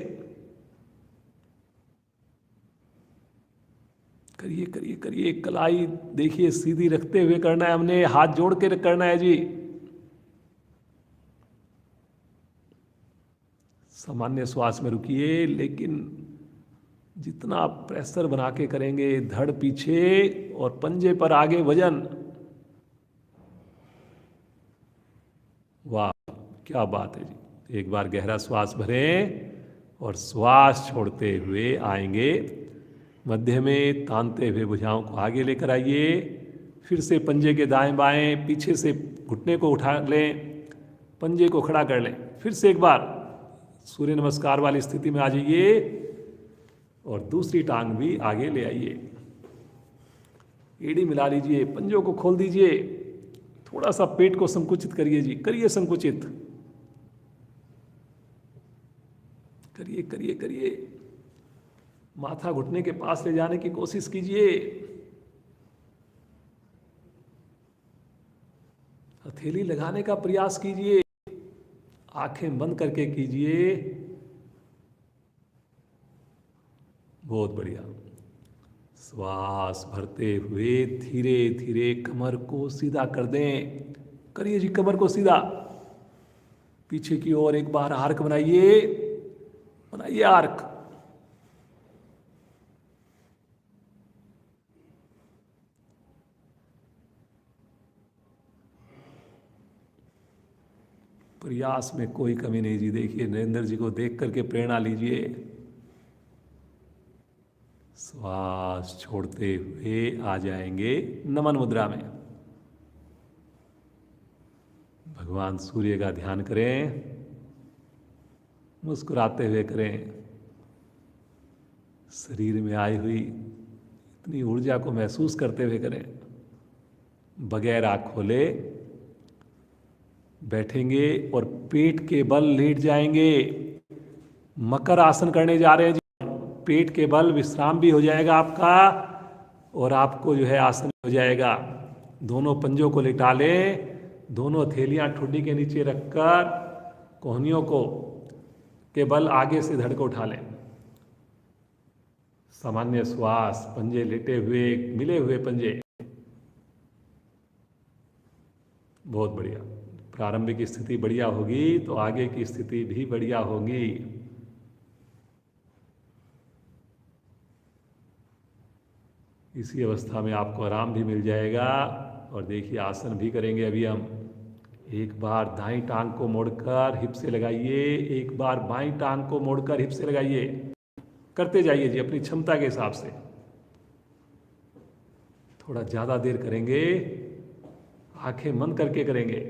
करिए करिए करिए, कलाई देखिए सीधी रखते हुए करना है, हमने हाथ जोड़ के करना है जी। सामान्य श्वास में रुकिए, लेकिन जितना प्रेशर बना के करेंगे, धड़ पीछे और पंजे पर आगे वजन। वाह क्या बात है जी। एक बार गहरा श्वास भरें और श्वास छोड़ते हुए आएंगे मध्य में, तानते हुए भुजाओं को आगे लेकर आइए। फिर से पंजे के दाएं बाएं, पीछे से घुटने को उठा लें, पंजे को खड़ा कर लें। फिर से एक बार सूर्य नमस्कार वाली स्थिति में आ जाइए और दूसरी टांग भी आगे ले आइए। एड़ी मिला लीजिए, पंजों को खोल दीजिए, थोड़ा सा पेट को संकुचित करिए जी, करिए संकुचित, करिए करिए करिए। माथा घुटने के पास ले जाने की कोशिश कीजिए। हथेली लगाने का प्रयास कीजिए, आंखें बंद करके कीजिए। बहुत बढ़िया। श्वास भरते हुए धीरे धीरे कमर को सीधा कर दें। करिए जी कमर को सीधा, पीछे की ओर एक बार आर्क बनाइए, बनाइए आर्क। प्रयास में कोई कमी नहीं जी। देखिए नरेंद्र जी को देख करके प्रेरणा लीजिए। श्वास छोड़ते हुए आ जाएंगे नमन मुद्रा में। भगवान सूर्य का ध्यान करें, मुस्कुराते हुए करें। शरीर में आई हुई इतनी ऊर्जा को महसूस करते हुए करें। बगैर आँख खोले बैठेंगे और पेट के बल लेट जाएंगे। मकर आसन करने जा रहे हैं जी। पेट के बल विश्राम भी हो जाएगा आपका, और आपको जो है आसन हो जाएगा। दोनों पंजों को लिटा लें, दोनों हथेलियां ठुड्डी के नीचे रखकर कोहनियों को के बल आगे से धड़ को उठा लें। सामान्य श्वास, पंजे लेटे हुए, मिले हुए पंजे। बहुत बढ़िया। प्रारंभिक स्थिति बढ़िया होगी तो आगे की स्थिति भी बढ़िया होगी। इसी अवस्था में आपको आराम भी मिल जाएगा। और देखिए आसन भी करेंगे अभी हम। एक बार दाईं टांग को मोड़कर हिप से लगाइए, एक बार बाईं टांग को मोड़कर हिप से लगाइए। करते जाइए जी अपनी क्षमता के हिसाब से। थोड़ा ज़्यादा देर करेंगे, आंखें बंद करके करेंगे।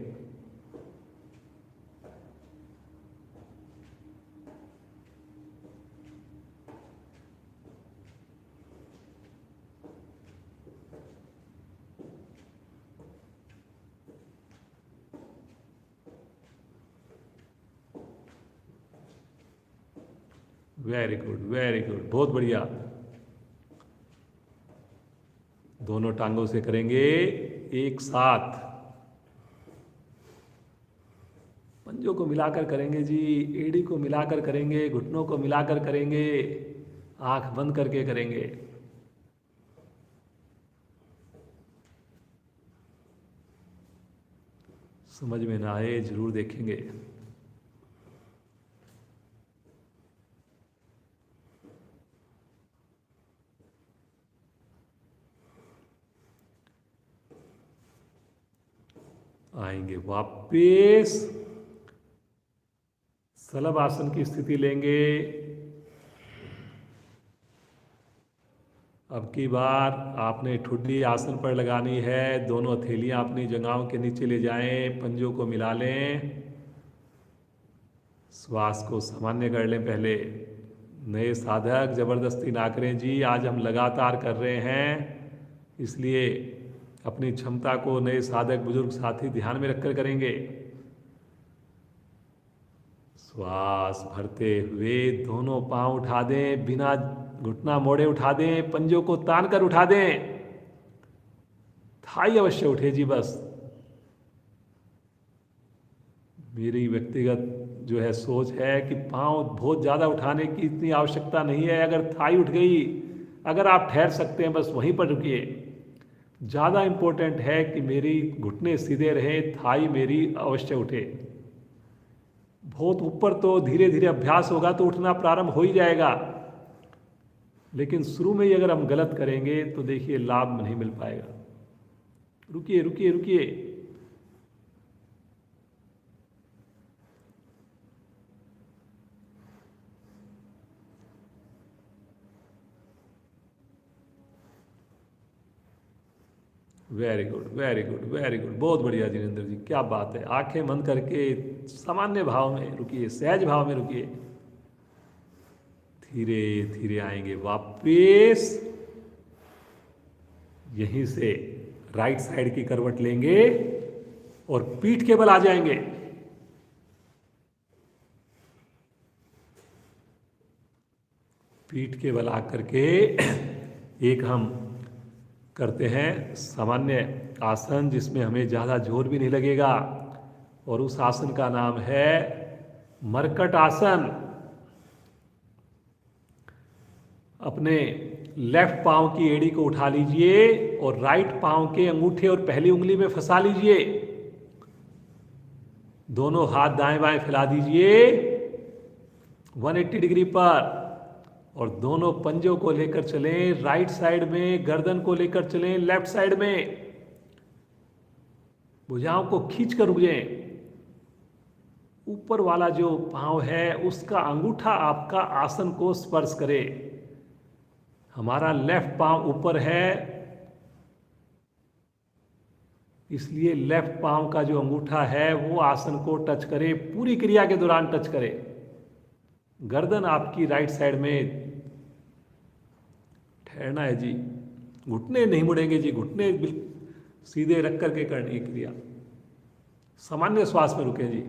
वेरी गुड, वेरी गुड, बहुत बढ़िया। दोनों टांगों से करेंगे एक साथ। पंजों को मिलाकर करेंगे जी, एड़ी को मिलाकर करेंगे, घुटनों को मिलाकर करेंगे, आंख बंद करके करेंगे। समझ में ना आए जरूर देखेंगे। आएंगे वापिस, सलभ आसन की स्थिति लेंगे। अब की बार आपने ठुड्डी आसन पर लगानी है। दोनों हथेलियां अपनी जगहों के नीचे ले जाएं, पंजों को मिला लें, श्वास को सामान्य कर लें। पहले नए साधक जबरदस्ती ना करें जी, आज हम लगातार कर रहे हैं, इसलिए अपनी क्षमता को नए साधक बुजुर्ग साथी ध्यान में रखकर करेंगे। श्वास भरते हुए दोनों पांव उठा दें, बिना घुटना मोड़े उठा दें, पंजों को तान कर उठा दें। थाई अवश्य उठे जी। बस मेरी व्यक्तिगत जो है सोच है कि पांव बहुत ज़्यादा उठाने की इतनी आवश्यकता नहीं है। अगर थाई उठ गई, अगर आप ठहर सकते हैं बस वहीं पर रुकिए। ज़्यादा इम्पोर्टेंट है कि मेरी घुटने सीधे रहें, थाई मेरी अवश्य उठे। बहुत ऊपर तो धीरे धीरे अभ्यास होगा तो उठना प्रारंभ हो ही जाएगा, लेकिन शुरू में ही अगर हम गलत करेंगे तो देखिए लाभ नहीं मिल पाएगा। रुकिए रुकिए रुकिए। Very good very good very good, बहुत बढ़िया जिनेंद्र जी, क्या बात है। आंखें बंद करके सामान्य भाव में रुकिए, सहज भाव में रुकिए। धीरे धीरे आएंगे वापिस। यहीं से राइट साइड की करवट लेंगे और पीठ के बल आ जाएंगे। पीठ के बल आकर के एक हम करते हैं सामान्य आसन, जिसमें हमें ज़्यादा जोर भी नहीं लगेगा, और उस आसन का नाम है मरकट आसन। अपने लेफ्ट पांव की एड़ी को उठा लीजिए और राइट पांव के अंगूठे और पहली उंगली में फंसा लीजिए। दोनों हाथ दाएं बाएं फैला दीजिए 180 डिग्री पर, और दोनों पंजों को लेकर चलें राइट साइड में, गर्दन को लेकर चलें लेफ्ट साइड में। भुजाओं को खींच कर रुक जाएं। ऊपर वाला जो पांव है उसका अंगूठा आपका आसन को स्पर्श करे। हमारा लेफ्ट पांव ऊपर है, इसलिए लेफ्ट पांव का जो अंगूठा है वो आसन को टच करे, पूरी क्रिया के दौरान टच करे। गर्दन आपकी राइट साइड में ठहरना है जी, घुटने नहीं मुड़ेंगे जी, घुटने सीधे रख करके करनी है क्रिया। सामान्य श्वास में रुके जी।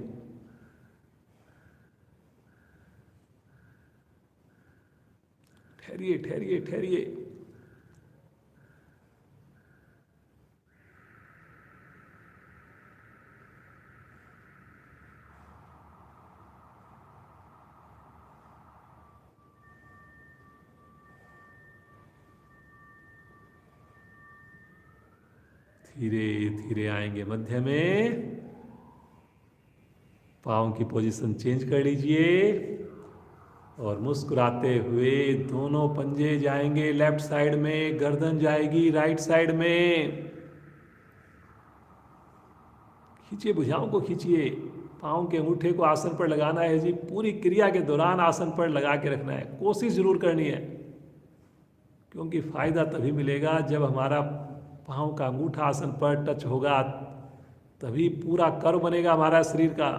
ठहरिए ठहरिए ठहरिए। धीरे धीरे आएंगे मध्य में। पाँव की पोजीशन चेंज कर लीजिए और मुस्कुराते हुए दोनों पंजे जाएंगे लेफ्ट साइड में, गर्दन जाएगी राइट साइड में। खींचिए, भुजाओं को खींचिए। पाँव के अंगूठे को आसन पर लगाना है जी, पूरी क्रिया के दौरान आसन पर लगा के रखना है। कोशिश जरूर करनी है, क्योंकि फायदा तभी मिलेगा जब हमारा पाँव का अंगूठा आसन पर टच होगा, तभी पूरा कर्व बनेगा हमारा शरीर का,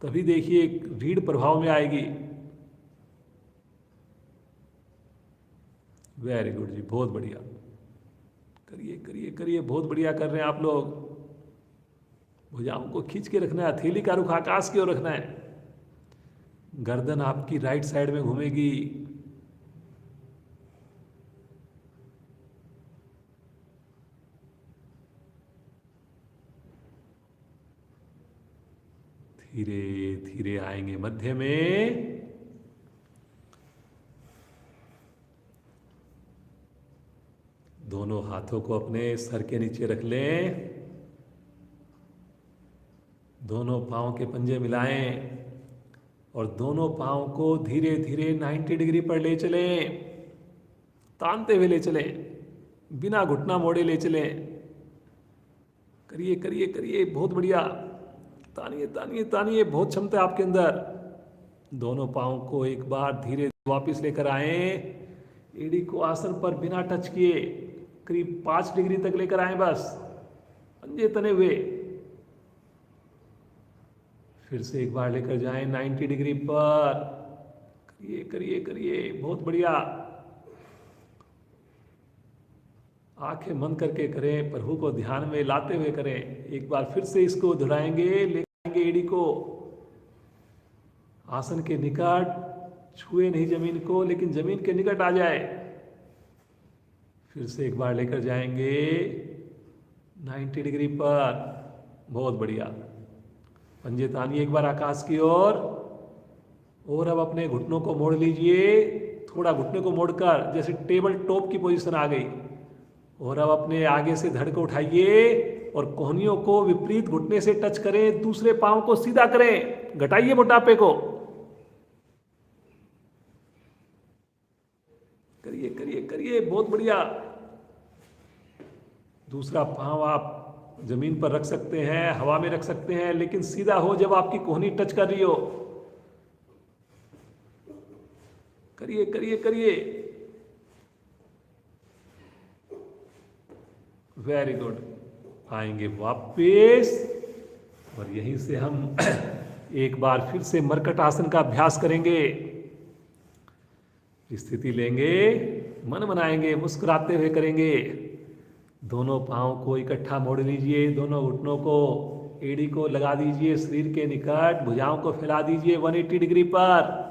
तभी देखिए रीढ़ प्रभाव में आएगी। वेरी गुड जी, बहुत बढ़िया। करिए करिए करिए, बहुत बढ़िया कर रहे हैं आप लोग। भुजाओं को खींच के रखना है, हथेली का रुख आकाश की ओर रखना है। गर्दन आपकी राइट साइड में घूमेगी। धीरे धीरे आएंगे मध्य में। दोनों हाथों को अपने सर के नीचे रख लें। दोनों पांव के पंजे मिलाएं और दोनों पांव को धीरे धीरे 90 डिग्री पर ले चलें। तानते हुए ले चलें, बिना घुटना मोड़े ले चलें। करिए करिए करिए, बहुत बढ़िया। तानिए तानिए तानिए, बहुत क्षमता है आपके अंदर। दोनों पाँव को एक बार धीरे वापस लेकर आए। एड़ी को आसन पर बिना टच किए करीब 5 डिग्री तक लेकर आए, बस पंजे तने हुए। फिर से एक बार लेकर जाएं 90 डिग्री पर। करिए करिए करिए, बहुत बढ़िया। आंखें बंद करके करें, प्रभु को ध्यान में लाते हुए करें। एक बार फिर से इसको दोहराएंगे, लेकर एड़ी को आसन के निकट, छुए नहीं जमीन को लेकिन जमीन के निकट आ जाए। फिर से एक बार लेकर जाएंगे 90 डिग्री पर। बहुत बढ़िया। पंजे तानिए एक बार आकाश की ओर। और अब अपने घुटनों को मोड़ लीजिए, थोड़ा घुटने को मोड़कर जैसे टेबल टॉप की पोजीशन आ गई। और अब अपने आगे से धड़ को उठाइए और कोहनियों को विपरीत घुटने से टच करें, दूसरे पांव को सीधा करें, घटाइए मोटापे को। करिए करिए करिए, बहुत बढ़िया। दूसरा पांव आप जमीन पर रख सकते हैं, हवा में रख सकते हैं, लेकिन सीधा हो जब आपकी कोहनी टच कर रही हो। करिए करिए करिए, वेरी गुड। आएंगे वापस और यहीं से हम एक बार फिर से मरकट आसन का अभ्यास करेंगे। स्थिति लेंगे, मन बनाएंगे, मुस्कुराते हुए करेंगे। दोनों पांव को इकट्ठा मोड़ लीजिए, दोनों घुटनों को, एड़ी को लगा दीजिए शरीर के निकट, भुजाओं को फैला दीजिए 180 डिग्री पर।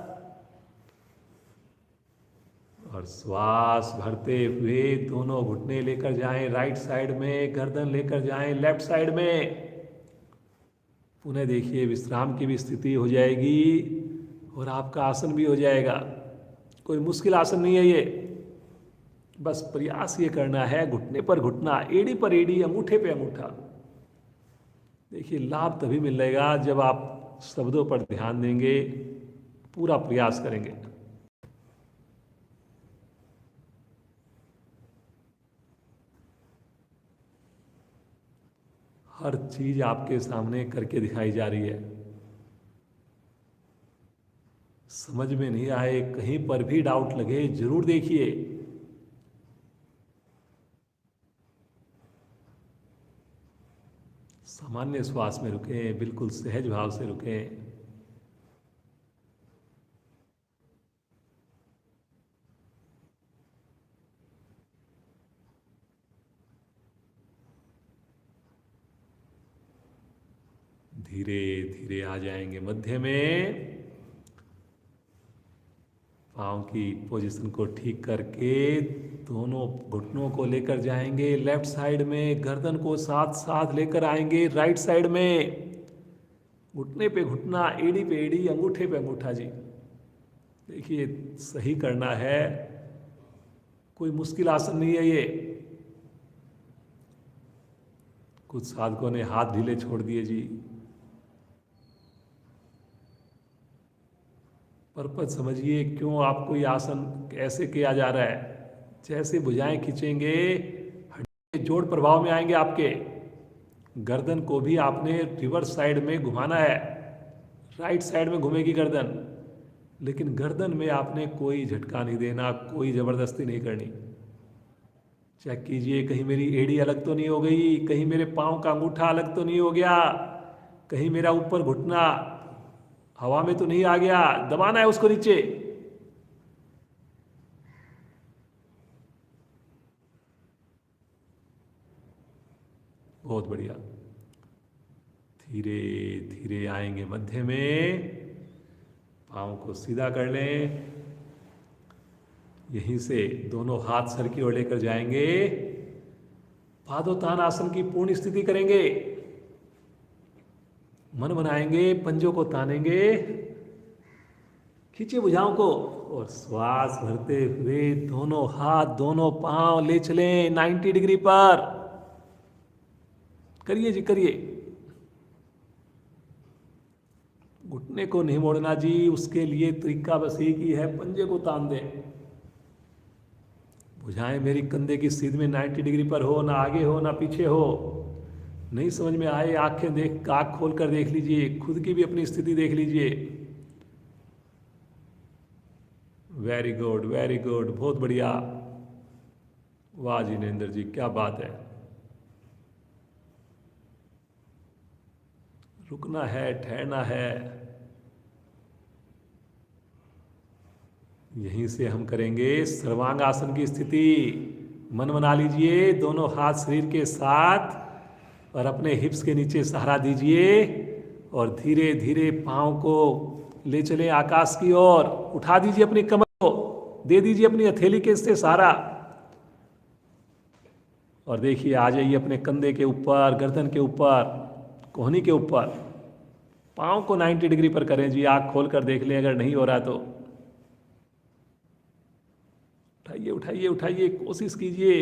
और श्वास भरते हुए दोनों घुटने लेकर जाएं राइट साइड में, गर्दन लेकर जाएं लेफ्ट साइड में। पुनः देखिए, विश्राम की भी स्थिति हो जाएगी और आपका आसन भी हो जाएगा। कोई मुश्किल आसन नहीं है ये, बस प्रयास ये करना है, घुटने पर घुटना, एड़ी पर एड़ी, अंगूठे पे अंगूठा। देखिए, लाभ तभी मिलेगा जब आप शब्दों पर ध्यान देंगे, पूरा प्रयास करेंगे। हर चीज आपके सामने करके दिखाई जा रही है। समझ में नहीं आए, कहीं पर भी डाउट लगे, जरूर देखिए। सामान्य श्वास में रुकें, बिल्कुल सहज भाव से रुकें। धीरे धीरे आ जाएंगे मध्य में। पांव की पोजीशन को ठीक करके दोनों घुटनों को लेकर जाएंगे लेफ्ट साइड में, गर्दन को साथ साथ लेकर आएंगे राइट साइड में। घुटने पे घुटना, एड़ी पे एड़ी, अंगूठे पे अंगूठा जी। देखिए, सही करना है, कोई मुश्किल आसन नहीं है ये। कुछ साधकों ने हाथ ढीले छोड़ दिए जी। पर्पज समझिए, क्यों आपको ये आसन कैसे किया जा रहा है। जैसे भुजाएं खींचेंगे, हड्डी जोड़ प्रभाव में आएंगे आपके। गर्दन को भी आपने रिवर्स साइड में घुमाना है, राइट साइड में घूमेगी गर्दन, लेकिन गर्दन में आपने कोई झटका नहीं देना, कोई जबरदस्ती नहीं करनी। चेक कीजिए, कहीं मेरी एड़ी अलग तो नहीं हो गई, कहीं मेरे पांव का अंगूठा अलग तो नहीं हो गया, कहीं मेरा ऊपर घुटना हवा में तो नहीं आ गया। दबाना है उसको नीचे। बहुत बढ़िया। धीरे धीरे आएंगे मध्य में, पांव को सीधा कर लें। यहीं से दोनों हाथ सर की ओर लेकर जाएंगे, पादोत्तान आसन की पूर्ण स्थिति करेंगे। मन बनाएंगे, पंजों को तानेंगे, खींचे भुजाओं को और श्वास भरते हुए दोनों हाथ, दोनों पांव ले चलें 90 डिग्री पर। करिए जी, करिए। घुटने को नहीं मोड़ना जी, उसके लिए तरीका बस एक ही है, पंजे को तान दें। भुजाएं मेरी कंधे की सीध में 90 डिग्री पर हो, ना आगे हो ना पीछे हो। नहीं समझ में आए, आंख खोल कर देख लीजिए, खुद की भी अपनी स्थिति देख लीजिए। वेरी गुड, वेरी गुड, बहुत बढ़िया। वाह जिनेंद्र जी, क्या बात है। रुकना है, ठहरना है। यहीं से हम करेंगे सर्वांग आसन की स्थिति। मन बना लीजिए, दोनों हाथ शरीर के साथ और अपने हिप्स के नीचे सहारा दीजिए और धीरे धीरे पांव को ले चलें आकाश की ओर। उठा दीजिए अपनी कमर को, दे दीजिए अपनी हथेली के से सहारा, और देखिए आ जाइए अपने कंधे के ऊपर, गर्दन के ऊपर, कोहनी के ऊपर। पाँव को 90 डिग्री पर करें जी, आँख खोल कर देख लें अगर नहीं हो रहा तो। उठाइए उठाइए उठाइए, कोशिश कीजिए।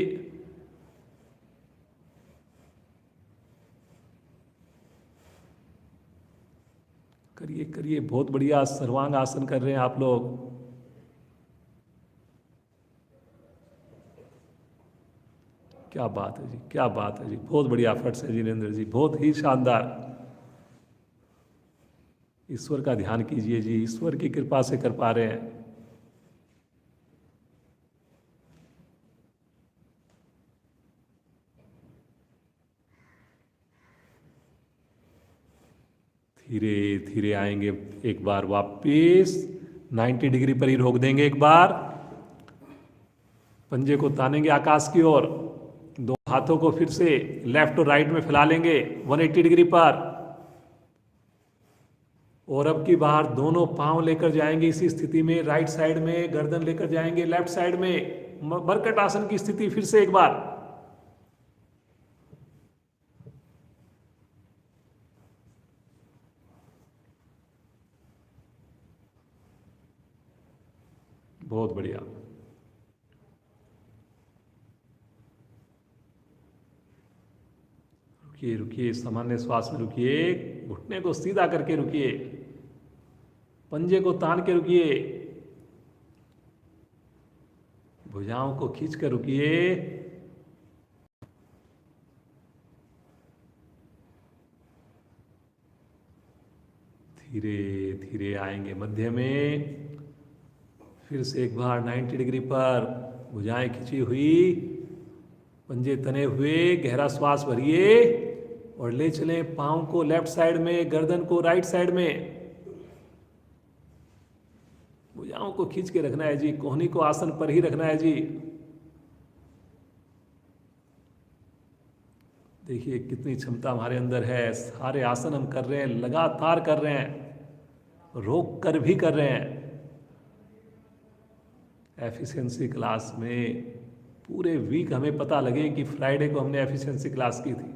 करिए करिए, बहुत बढ़िया सर्वांग आसन कर रहे हैं आप लोग। क्या बात है जी, क्या बात है जी, बहुत बढ़िया एफर्ट्स है जिनेंद्र जी, बहुत ही शानदार। ईश्वर का ध्यान कीजिए जी, ईश्वर की कृपा से कर पा रहे हैं। धीरे धीरे आएंगे, एक बार वापिस 90 डिग्री पर ही रोक देंगे एक बार। पंजे को तानेंगे आकाश की ओर, दो हाथों को फिर से लेफ्ट और राइट में फैला लेंगे 180 डिग्री पर। और अब की बार दोनों पांव लेकर जाएंगे इसी स्थिति में, राइट साइड में, गर्दन लेकर जाएंगे लेफ्ट साइड में, बरकट आसन की स्थिति फिर से एक बार। बहुत बढ़िया। रुकिए रुकिए, सामान्य श्वास में रुकिए, घुटने को सीधा करके रुकिए, पंजे को तान के रुकिए, भुजाओं को खींच कर रुकिए। धीरे धीरे आएंगे मध्य में, फिर से एक बार 90 डिग्री पर, भुजाएं खिंची हुई, पंजे तने हुए, गहरा श्वास भरिए और ले चलें पाँव को लेफ्ट साइड में, गर्दन को राइट साइड में। भुजाओं को खींच के रखना है जी, कोहनी को आसन पर ही रखना है जी। देखिए कितनी क्षमता हमारे अंदर है, सारे आसन हम कर रहे हैं, लगातार कर रहे हैं, रोक कर भी कर रहे हैं। एफिशिएंसी क्लास में पूरे वीक हमें पता लगे कि फ्राइडे को हमने एफिशिएंसी क्लास की थी।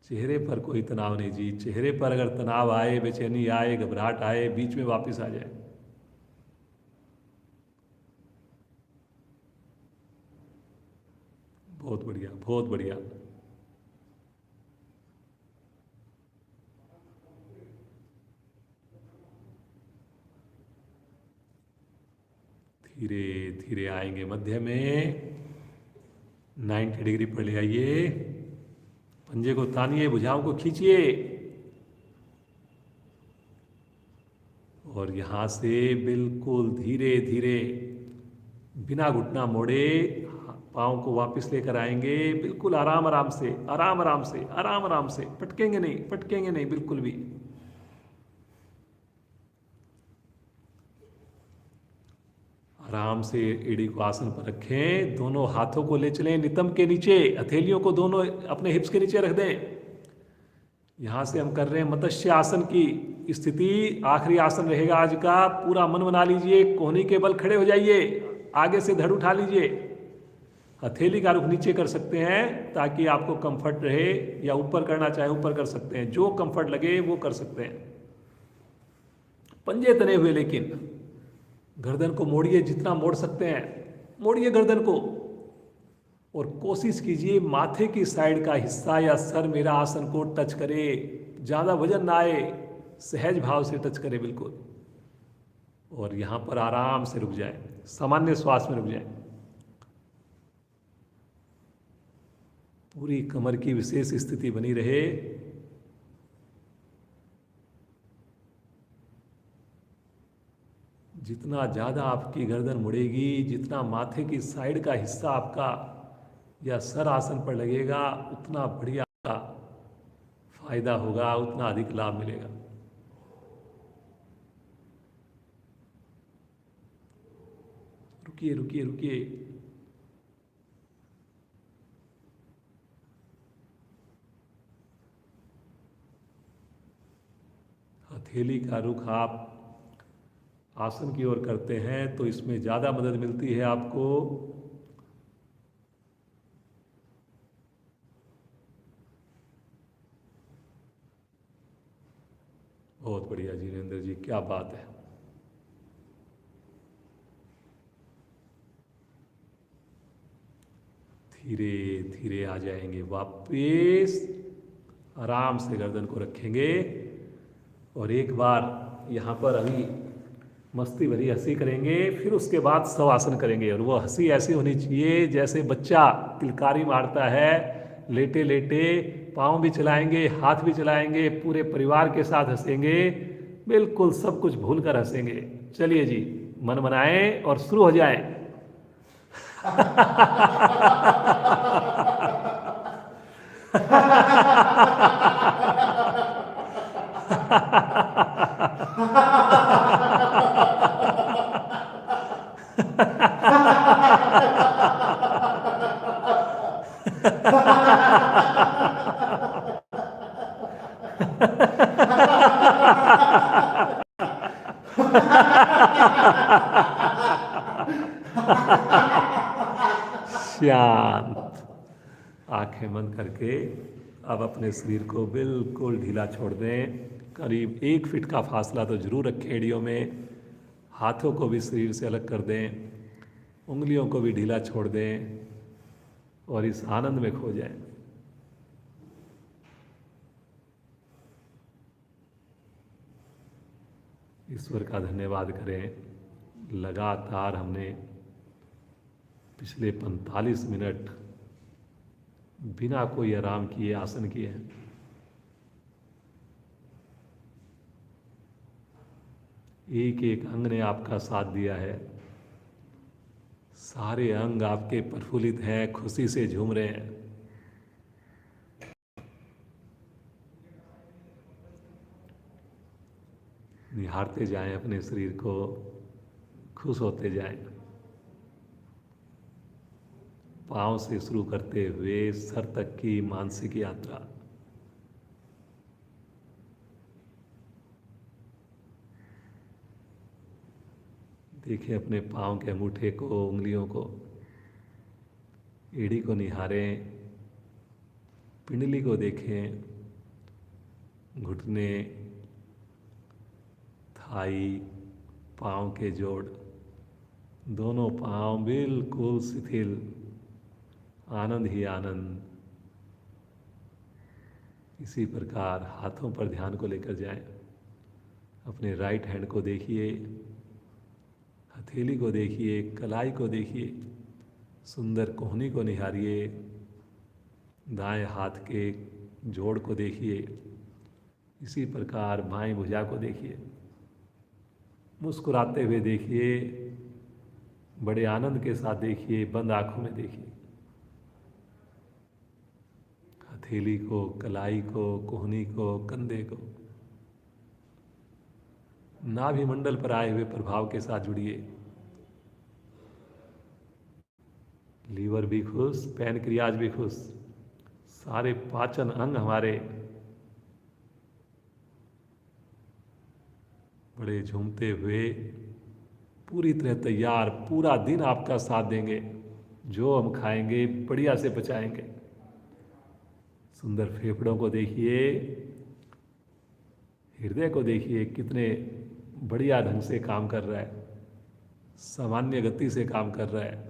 चेहरे पर कोई तनाव नहीं जी, चेहरे पर अगर तनाव आए, बेचैनी आए, घबराहट आए, बीच में वापस आ जाए। बहुत बढ़िया, बहुत बढ़िया। धीरे धीरे आएंगे मध्य में, 90 डिग्री पर ले आइए, पंजे को तानिए, भुजाओं को खींचिए और यहां से बिल्कुल धीरे धीरे बिना घुटना मोड़े पाँव को वापस लेकर आएंगे, बिल्कुल आराम आराम से, आराम आराम से, आराम आराम से, पटकेंगे नहीं, पटकेंगे नहीं बिल्कुल भी। आराम से एड़ी को आसन पर रखें, दोनों हाथों को ले चलें नितंब के नीचे, हथेलियों को दोनों अपने हिप्स के नीचे रख दें। यहां से हम कर रहे हैं मत्स्य आसन की स्थिति, आखिरी आसन रहेगा आज का। पूरा मन बना लीजिए, कोहनी के बल खड़े हो जाइए, आगे से धड़ उठा लीजिए, हथेली का रुख नीचे कर सकते हैं ताकि आपको कंफर्ट रहे, या ऊपर करना चाहे ऊपर कर सकते हैं, जो कंफर्ट लगे वो कर सकते हैं। पंजे तने हुए, लेकिन गर्दन को मोड़िए, जितना मोड़ सकते हैं मोड़िए गर्दन को, और कोशिश कीजिए माथे की साइड का हिस्सा या सर मेरा आसन को टच करे, ज़्यादा वजन ना आए, सहज भाव से टच करे बिल्कुल, और यहाँ पर आराम से रुक जाए, सामान्य श्वास में रुक जाए। पूरी कमर की विशेष स्थिति बनी रहे। जितना ज़्यादा आपकी गर्दन मुड़ेगी, जितना माथे की साइड का हिस्सा आपका या सर आसन पर लगेगा, उतना बढ़िया फायदा होगा, उतना अधिक लाभ मिलेगा। रुकिए रुकिए रुकिए, हथेली का रुख आप आसन की ओर करते हैं तो इसमें ज़्यादा मदद मिलती है आपको। बहुत बढ़िया जिनेंद्र जी, क्या बात है। धीरे धीरे आ जाएंगे वापस, आराम से गर्दन को रखेंगे और एक बार यहाँ पर अभी मस्ती भरी हंसी करेंगे, फिर उसके बाद शवासन करेंगे। और वो हंसी ऐसी होनी चाहिए जैसे बच्चा किलकारी मारता है, लेटे लेटे पाँव भी चलाएंगे, हाथ भी चलाएंगे, पूरे परिवार के साथ हंसेंगे, बिल्कुल सब कुछ भूल कर हंसेंगे। चलिए जी, मन बनाएं और शुरू हो जाएं। शांत, आंखें बंद करके अब अपने शरीर को बिल्कुल ढीला छोड़ दें। करीब 1 फीट का फासला तो जरूर रखें एड़ियों में। हाथों को भी शरीर से अलग कर दें, उंगलियों को भी ढीला छोड़ दें और इस आनंद में खो जाएं। ईश्वर का धन्यवाद करें। लगातार हमने पिछले 45 मिनट बिना कोई आराम किए आसन किए हैं। एक एक अंग ने आपका साथ दिया है, सारे अंग आपके प्रफुल्लित हैं, खुशी से झूम रहे हैं। निहारते जाएं अपने शरीर को, खुश होते जाएं। पांव से शुरू करते हुए सर तक की मानसिक यात्रा। देखिए अपने पांव के अंगूठे को, उंगलियों को, एड़ी को निहारें, पिंडली को देखें, घुटने, थाई, पांव के जोड़, दोनों पांव बिल्कुल शिथिल, आनंद ही आनंद। इसी प्रकार हाथों पर ध्यान को लेकर जाएं। अपने राइट हैंड को देखिए, हथेली को देखिए, कलाई को देखिए, सुंदर कोहनी को निहारिए, दाएं हाथ के जोड़ को देखिए। इसी प्रकार बाएं भुजा को देखिए, मुस्कुराते हुए देखिए, बड़े आनंद के साथ देखिए, बंद आंखों में देखिए। हथेली को, कलाई को, कोहनी को, कंधे को, नाभि मंडल पर आए हुए प्रभाव के साथ जुड़िए। लीवर भी खुश, पैनक्रियाज भी खुश, सारे पाचन अंग हमारे बड़े झूमते हुए पूरी तरह तैयार, पूरा दिन आपका साथ देंगे। जो हम खाएंगे बढ़िया से पचाएंगे। सुंदर फेफड़ों को देखिए, हृदय को देखिए, कितने बढ़िया ढंग से काम कर रहा है, सामान्य गति से काम कर रहा है।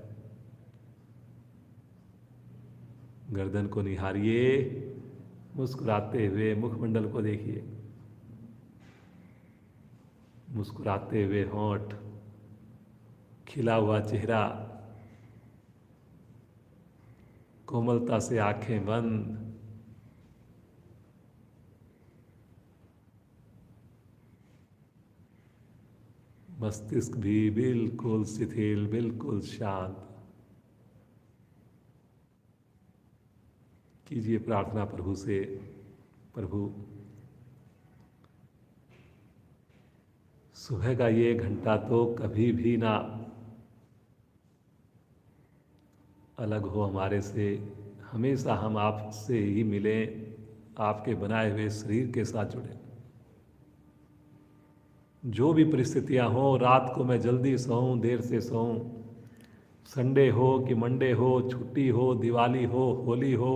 गर्दन को निहारिए, मुस्कुराते हुए मुखमंडल को देखिए, मुस्कुराते हुए होंठ, खिला हुआ चेहरा, कोमलता से आंखें बंद। मस्तिष्क भी बिल्कुल शिथिल, बिल्कुल शांत। कीजिए प्रार्थना प्रभु से, प्रभु सुबह का ये घंटा तो कभी भी ना अलग हो हमारे से। हमेशा हम आपसे ही मिलें, आपके बनाए हुए शरीर के साथ जुड़े। जो भी परिस्थितियां हों, रात को मैं जल्दी सोऊं, देर से सोऊं, संडे हो कि मंडे हो, छुट्टी हो, दिवाली हो, होली हो,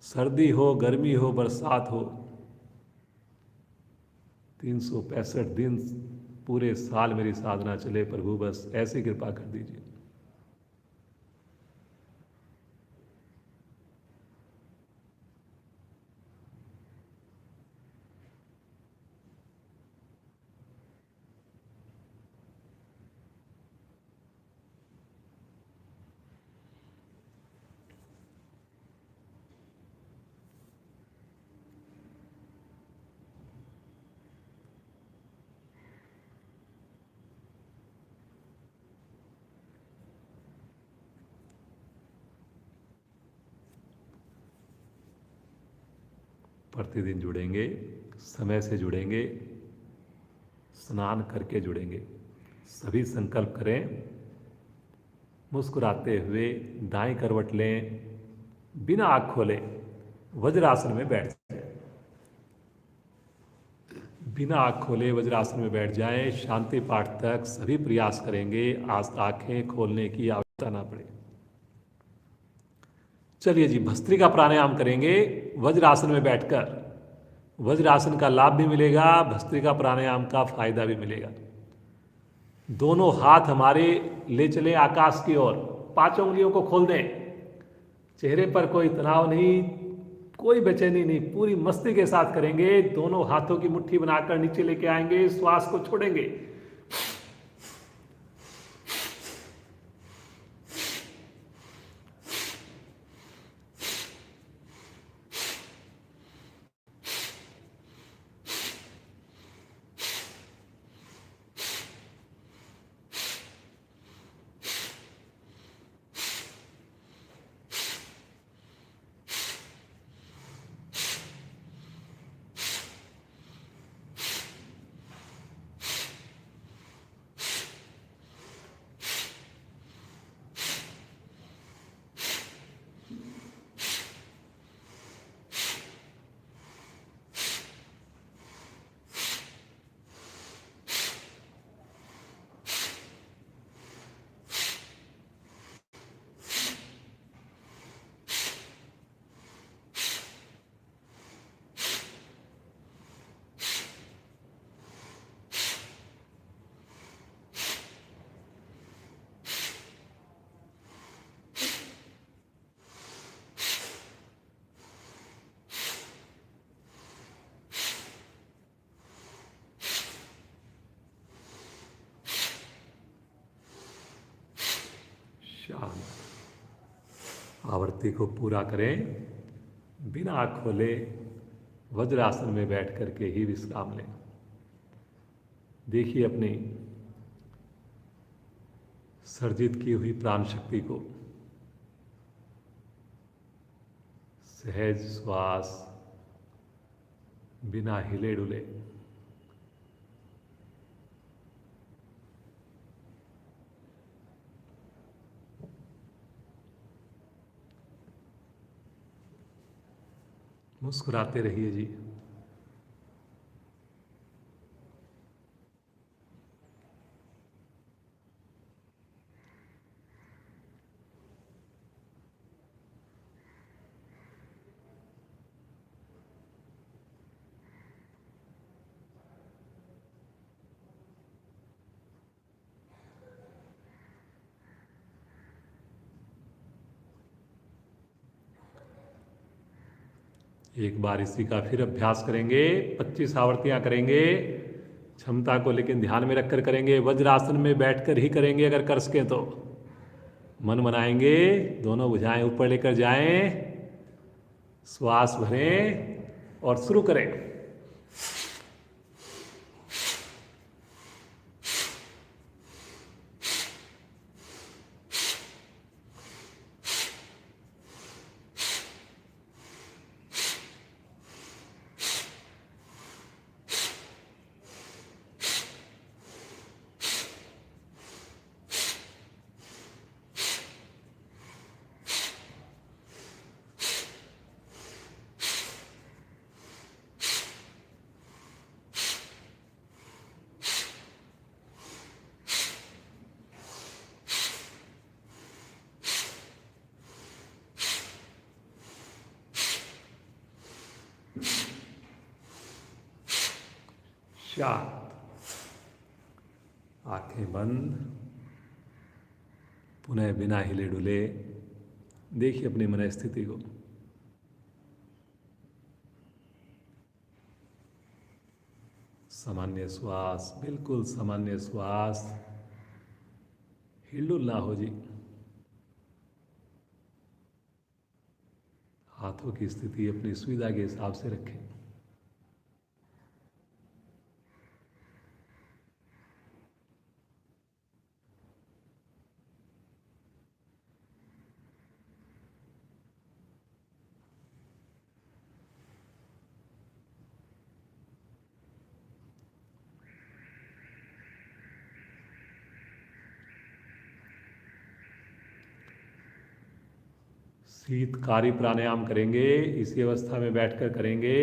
सर्दी हो, गर्मी हो, बरसात हो, 365 दिन पूरे साल मेरी साधना चले। प्रभु बस ऐसी कृपा कर दीजिए। प्रतिदिन जुड़ेंगे, समय से जुड़ेंगे, स्नान करके जुड़ेंगे। सभी संकल्प करें, मुस्कुराते हुए दाएं करवट लें, बिना आँख खोले वज्रासन में बैठ जाएं। बिना आँख खोले वज्रासन में बैठ जाएं। शांति पाठ तक सभी प्रयास करेंगे, आज आंखें खोलने की आवश्यकता ना पड़े। चलिए जी, भस्त्रिका प्राणायाम करेंगे वज्रासन में बैठकर। वज्रासन का लाभ भी मिलेगा, भस्त्रिका प्राणायाम का फायदा भी मिलेगा। दोनों हाथ हमारे ले चले आकाश की ओर, पांचों उंगलियों को खोल दें। चेहरे पर कोई तनाव नहीं, कोई बेचैनी नहीं, पूरी मस्ती के साथ करेंगे। दोनों हाथों की मुट्ठी बनाकर नीचे लेके आएंगे, श्वास को छोड़ेंगे। शांत। आवृत्ति को पूरा करें, बिना आँख खोले वज्रासन में बैठ करके ही विश्राम लें। देखिए अपनी सर्जित की हुई प्राण शक्ति को। सहज श्वास, बिना हिले डुले। मुस्कुराते रहिए जी। एक बार इसी का फिर अभ्यास करेंगे, 25 आवृत्तियां करेंगे। क्षमता को लेकिन ध्यान में रखकर करेंगे, वज्रासन में बैठकर ही करेंगे अगर कर सकें तो। मन बनाएंगे, दोनों भुजाएं ऊपर लेकर जाएं, श्वास भरें और शुरू करें। शांत, आंखें बंद। पुनः बिना हिले डुले देखिए अपनी मन स्थिति को। सामान्य श्वास, बिल्कुल सामान्य श्वास, हिलडुल ना हो जी। हाथों की स्थिति अपनी सुविधा के हिसाब से रखें। शीतकारी प्राणायाम करेंगे, इसी अवस्था में बैठकर करेंगे,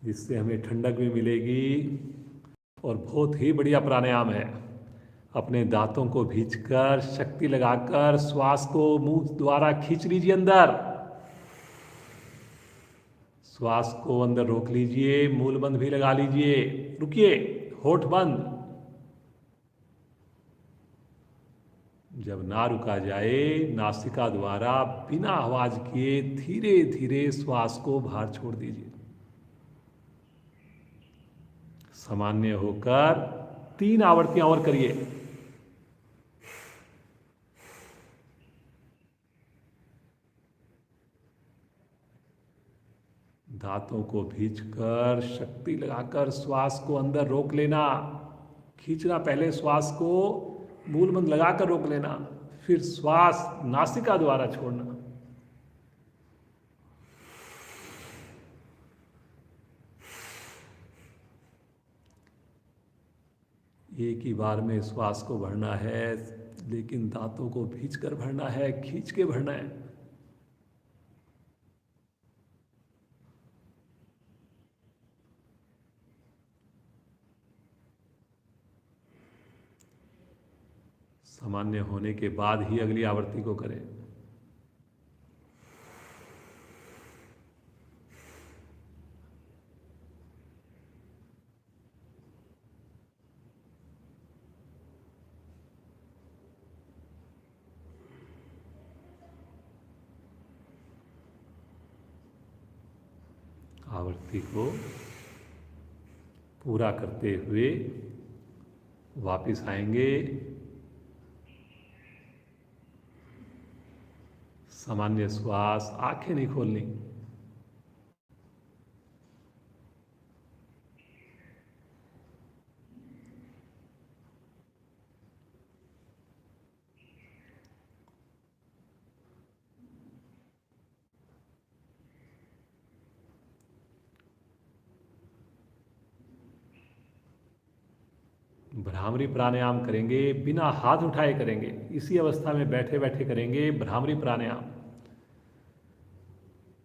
जिससे हमें ठंडक भी मिलेगी और बहुत ही बढ़िया प्राणायाम है। अपने दांतों को भींचकर शक्ति लगाकर श्वास को मुंह द्वारा खींच लीजिए अंदर। श्वास को अंदर रोक लीजिए, मूल बंद भी लगा लीजिए। रुकिए, होठ बंद। जब ना रुका जाए, नासिका द्वारा बिना आवाज किए धीरे धीरे श्वास को बाहर छोड़ दीजिए। सामान्य होकर 3 आवर्तियां और करिए। दांतों को भींचकर शक्ति लगाकर श्वास को अंदर रोक लेना। खींचना पहले, श्वास को मूल बंद लगाकर रोक लेना, फिर श्वास नासिका द्वारा छोड़ना। एक ही बार में श्वास को भरना है, लेकिन दांतों को भींचकर भरना है, खींच के भरना है। सामान्य होने के बाद ही अगली आवृत्ति को करें। आवृत्ति को पूरा करते हुए वापिस आएंगे। सामान्य श्वास, आंखें नहीं खोलनी। भ्रामरी प्राणायाम करेंगे, बिना हाथ उठाए करेंगे। इसी अवस्था में बैठे बैठे करेंगे भ्रामरी प्राणायाम।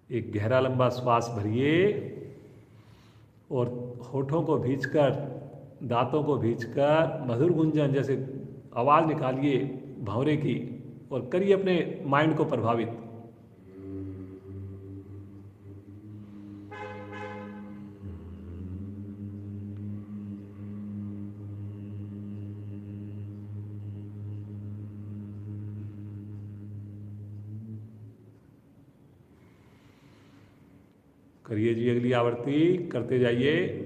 एक गहरा लंबा श्वास भरिए और होठों को भींचकर, दांतों को भींचकर मधुर गुंजन जैसे आवाज निकालिए भंवरे की, और करिए अपने माइंड को प्रभावित। करिए जी, अगली आवृत्ति करते जाइए।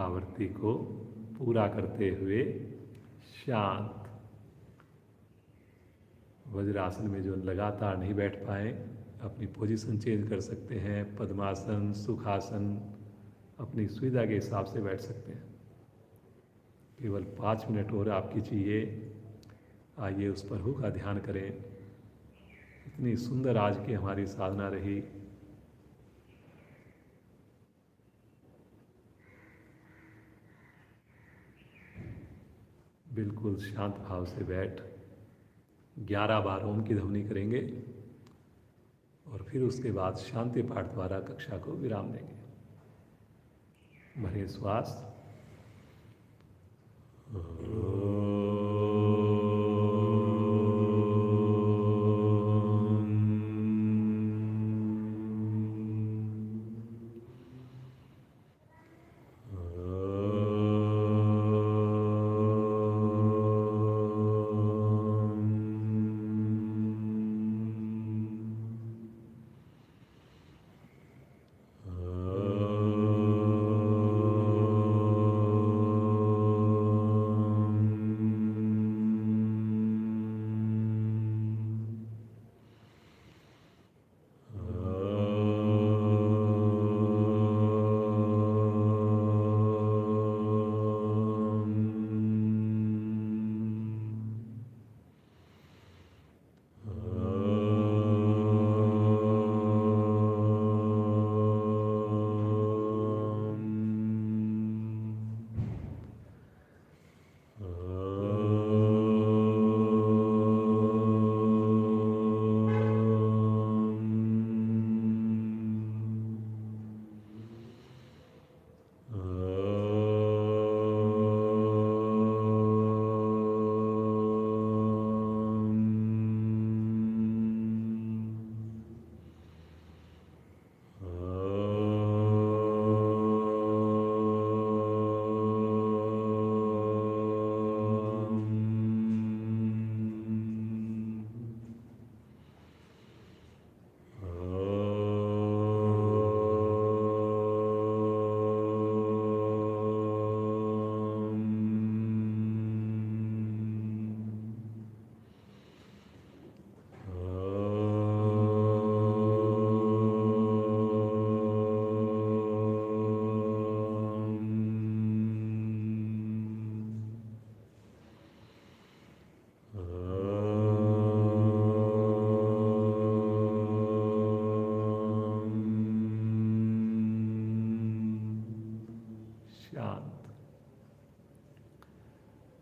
आवृत्ति को पूरा करते हुए शांत। वज्रासन में जो लगातार नहीं बैठ पाए, अपनी पोजीशन चेंज कर सकते हैं। पद्मासन, सुखासन, अपनी सुविधा के हिसाब से बैठ सकते हैं। केवल 5 मिनट और आपकी चाहिए। आइए उस प्रभु का ध्यान करें। इतनी सुंदर आज की हमारी साधना रही। बिल्कुल शांत भाव से बैठ 11 बार ओम की ध्वनि करेंगे और फिर उसके बाद शांति पाठ द्वारा कक्षा को विराम देंगे। भरे श्वास।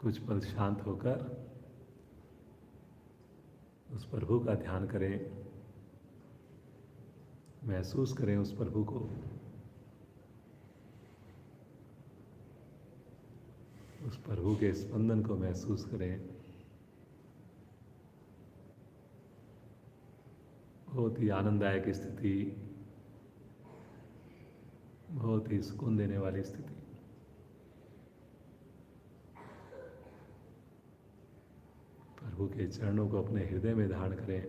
कुछ पल शांत होकर उस प्रभु का ध्यान करें, महसूस करें उस प्रभु को। उस प्रभु के स्पंदन को महसूस करें। बहुत ही आनंददायक स्थिति, बहुत ही सुकून देने वाली स्थिति। प्रभु के चरणों को अपने हृदय में धारण करें।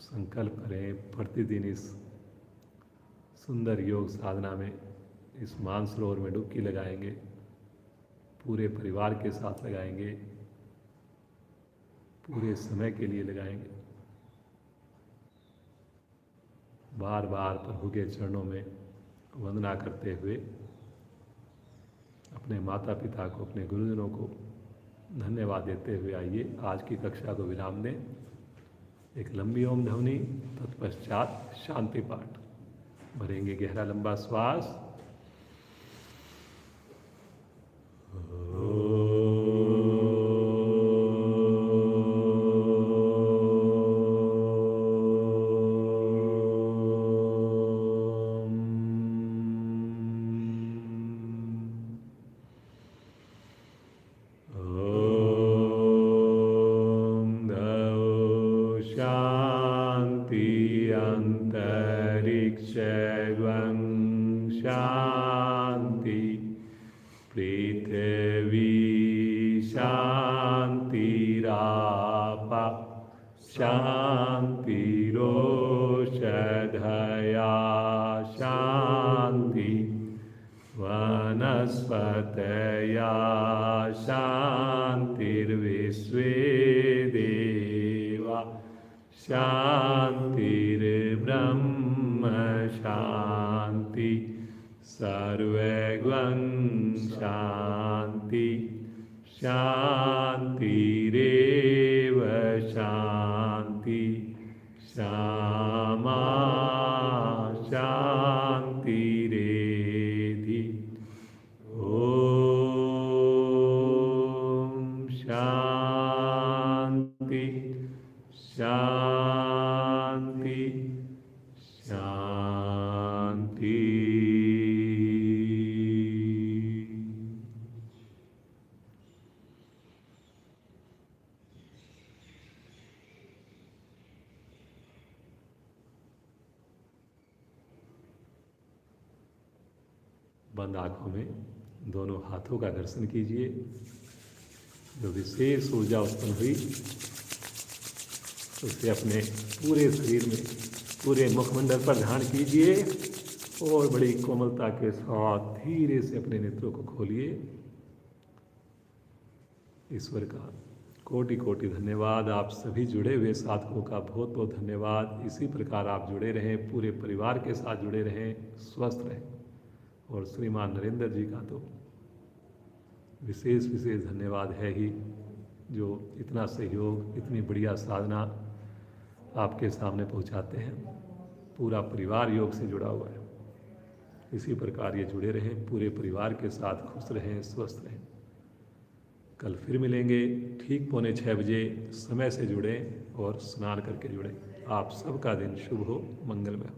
संकल्प करें प्रतिदिन इस सुंदर योग साधना में, इस मानसरोवर में डुबकी लगाएंगे, पूरे परिवार के साथ लगाएंगे, पूरे समय के लिए लगाएंगे। बार बार प्रभु के चरणों में वंदना करते हुए अपने माता पिता को, अपने गुरुजनों को धन्यवाद देते हुए आइए आज की कक्षा को विराम दें। एक लंबी ओम ध्वनि, तत्पश्चात शांति पाठ। भरेंगे गहरा लंबा श्वास। शांति, पृथ्वी शांतिराप शांतिरोष वनस्पतया शान्तिर्विश्वे देवा शान्तिर्ब्रह्म शान्ति सर्वगं शान्ति शान्तिरेव शान्ति श्यामा शान्तिरेधि ॐ शान्ति शान्ति शान्ति। बंद आँखों में दोनों हाथों का दर्शन कीजिए। जो विशेष ऊर्जा उत्पन्न हुई उसे अपने पूरे शरीर में, पूरे मुखमंडल पर ध्यान कीजिए और बड़ी कोमलता के साथ धीरे से अपने नेत्रों को खोलिए। ईश्वर का कोटि कोटि धन्यवाद। आप सभी जुड़े हुए साधकों का बहुत बहुत धन्यवाद। इसी प्रकार आप जुड़े रहें, पूरे परिवार के साथ जुड़े रहें, स्वस्थ रहें। और श्रीमान नरेंद्र जी का तो विशेष धन्यवाद है ही, जो इतना सहयोग, इतनी बढ़िया साधना आपके सामने पहुंचाते हैं। पूरा परिवार योग से जुड़ा हुआ है। इसी प्रकार ये जुड़े रहें, पूरे परिवार के साथ खुश रहें, स्वस्थ रहें। कल फिर मिलेंगे ठीक 5:45 बजे। समय से जुड़ें और स्नान करके जुड़ें। आप सबका दिन शुभ हो, मंगलमय हो।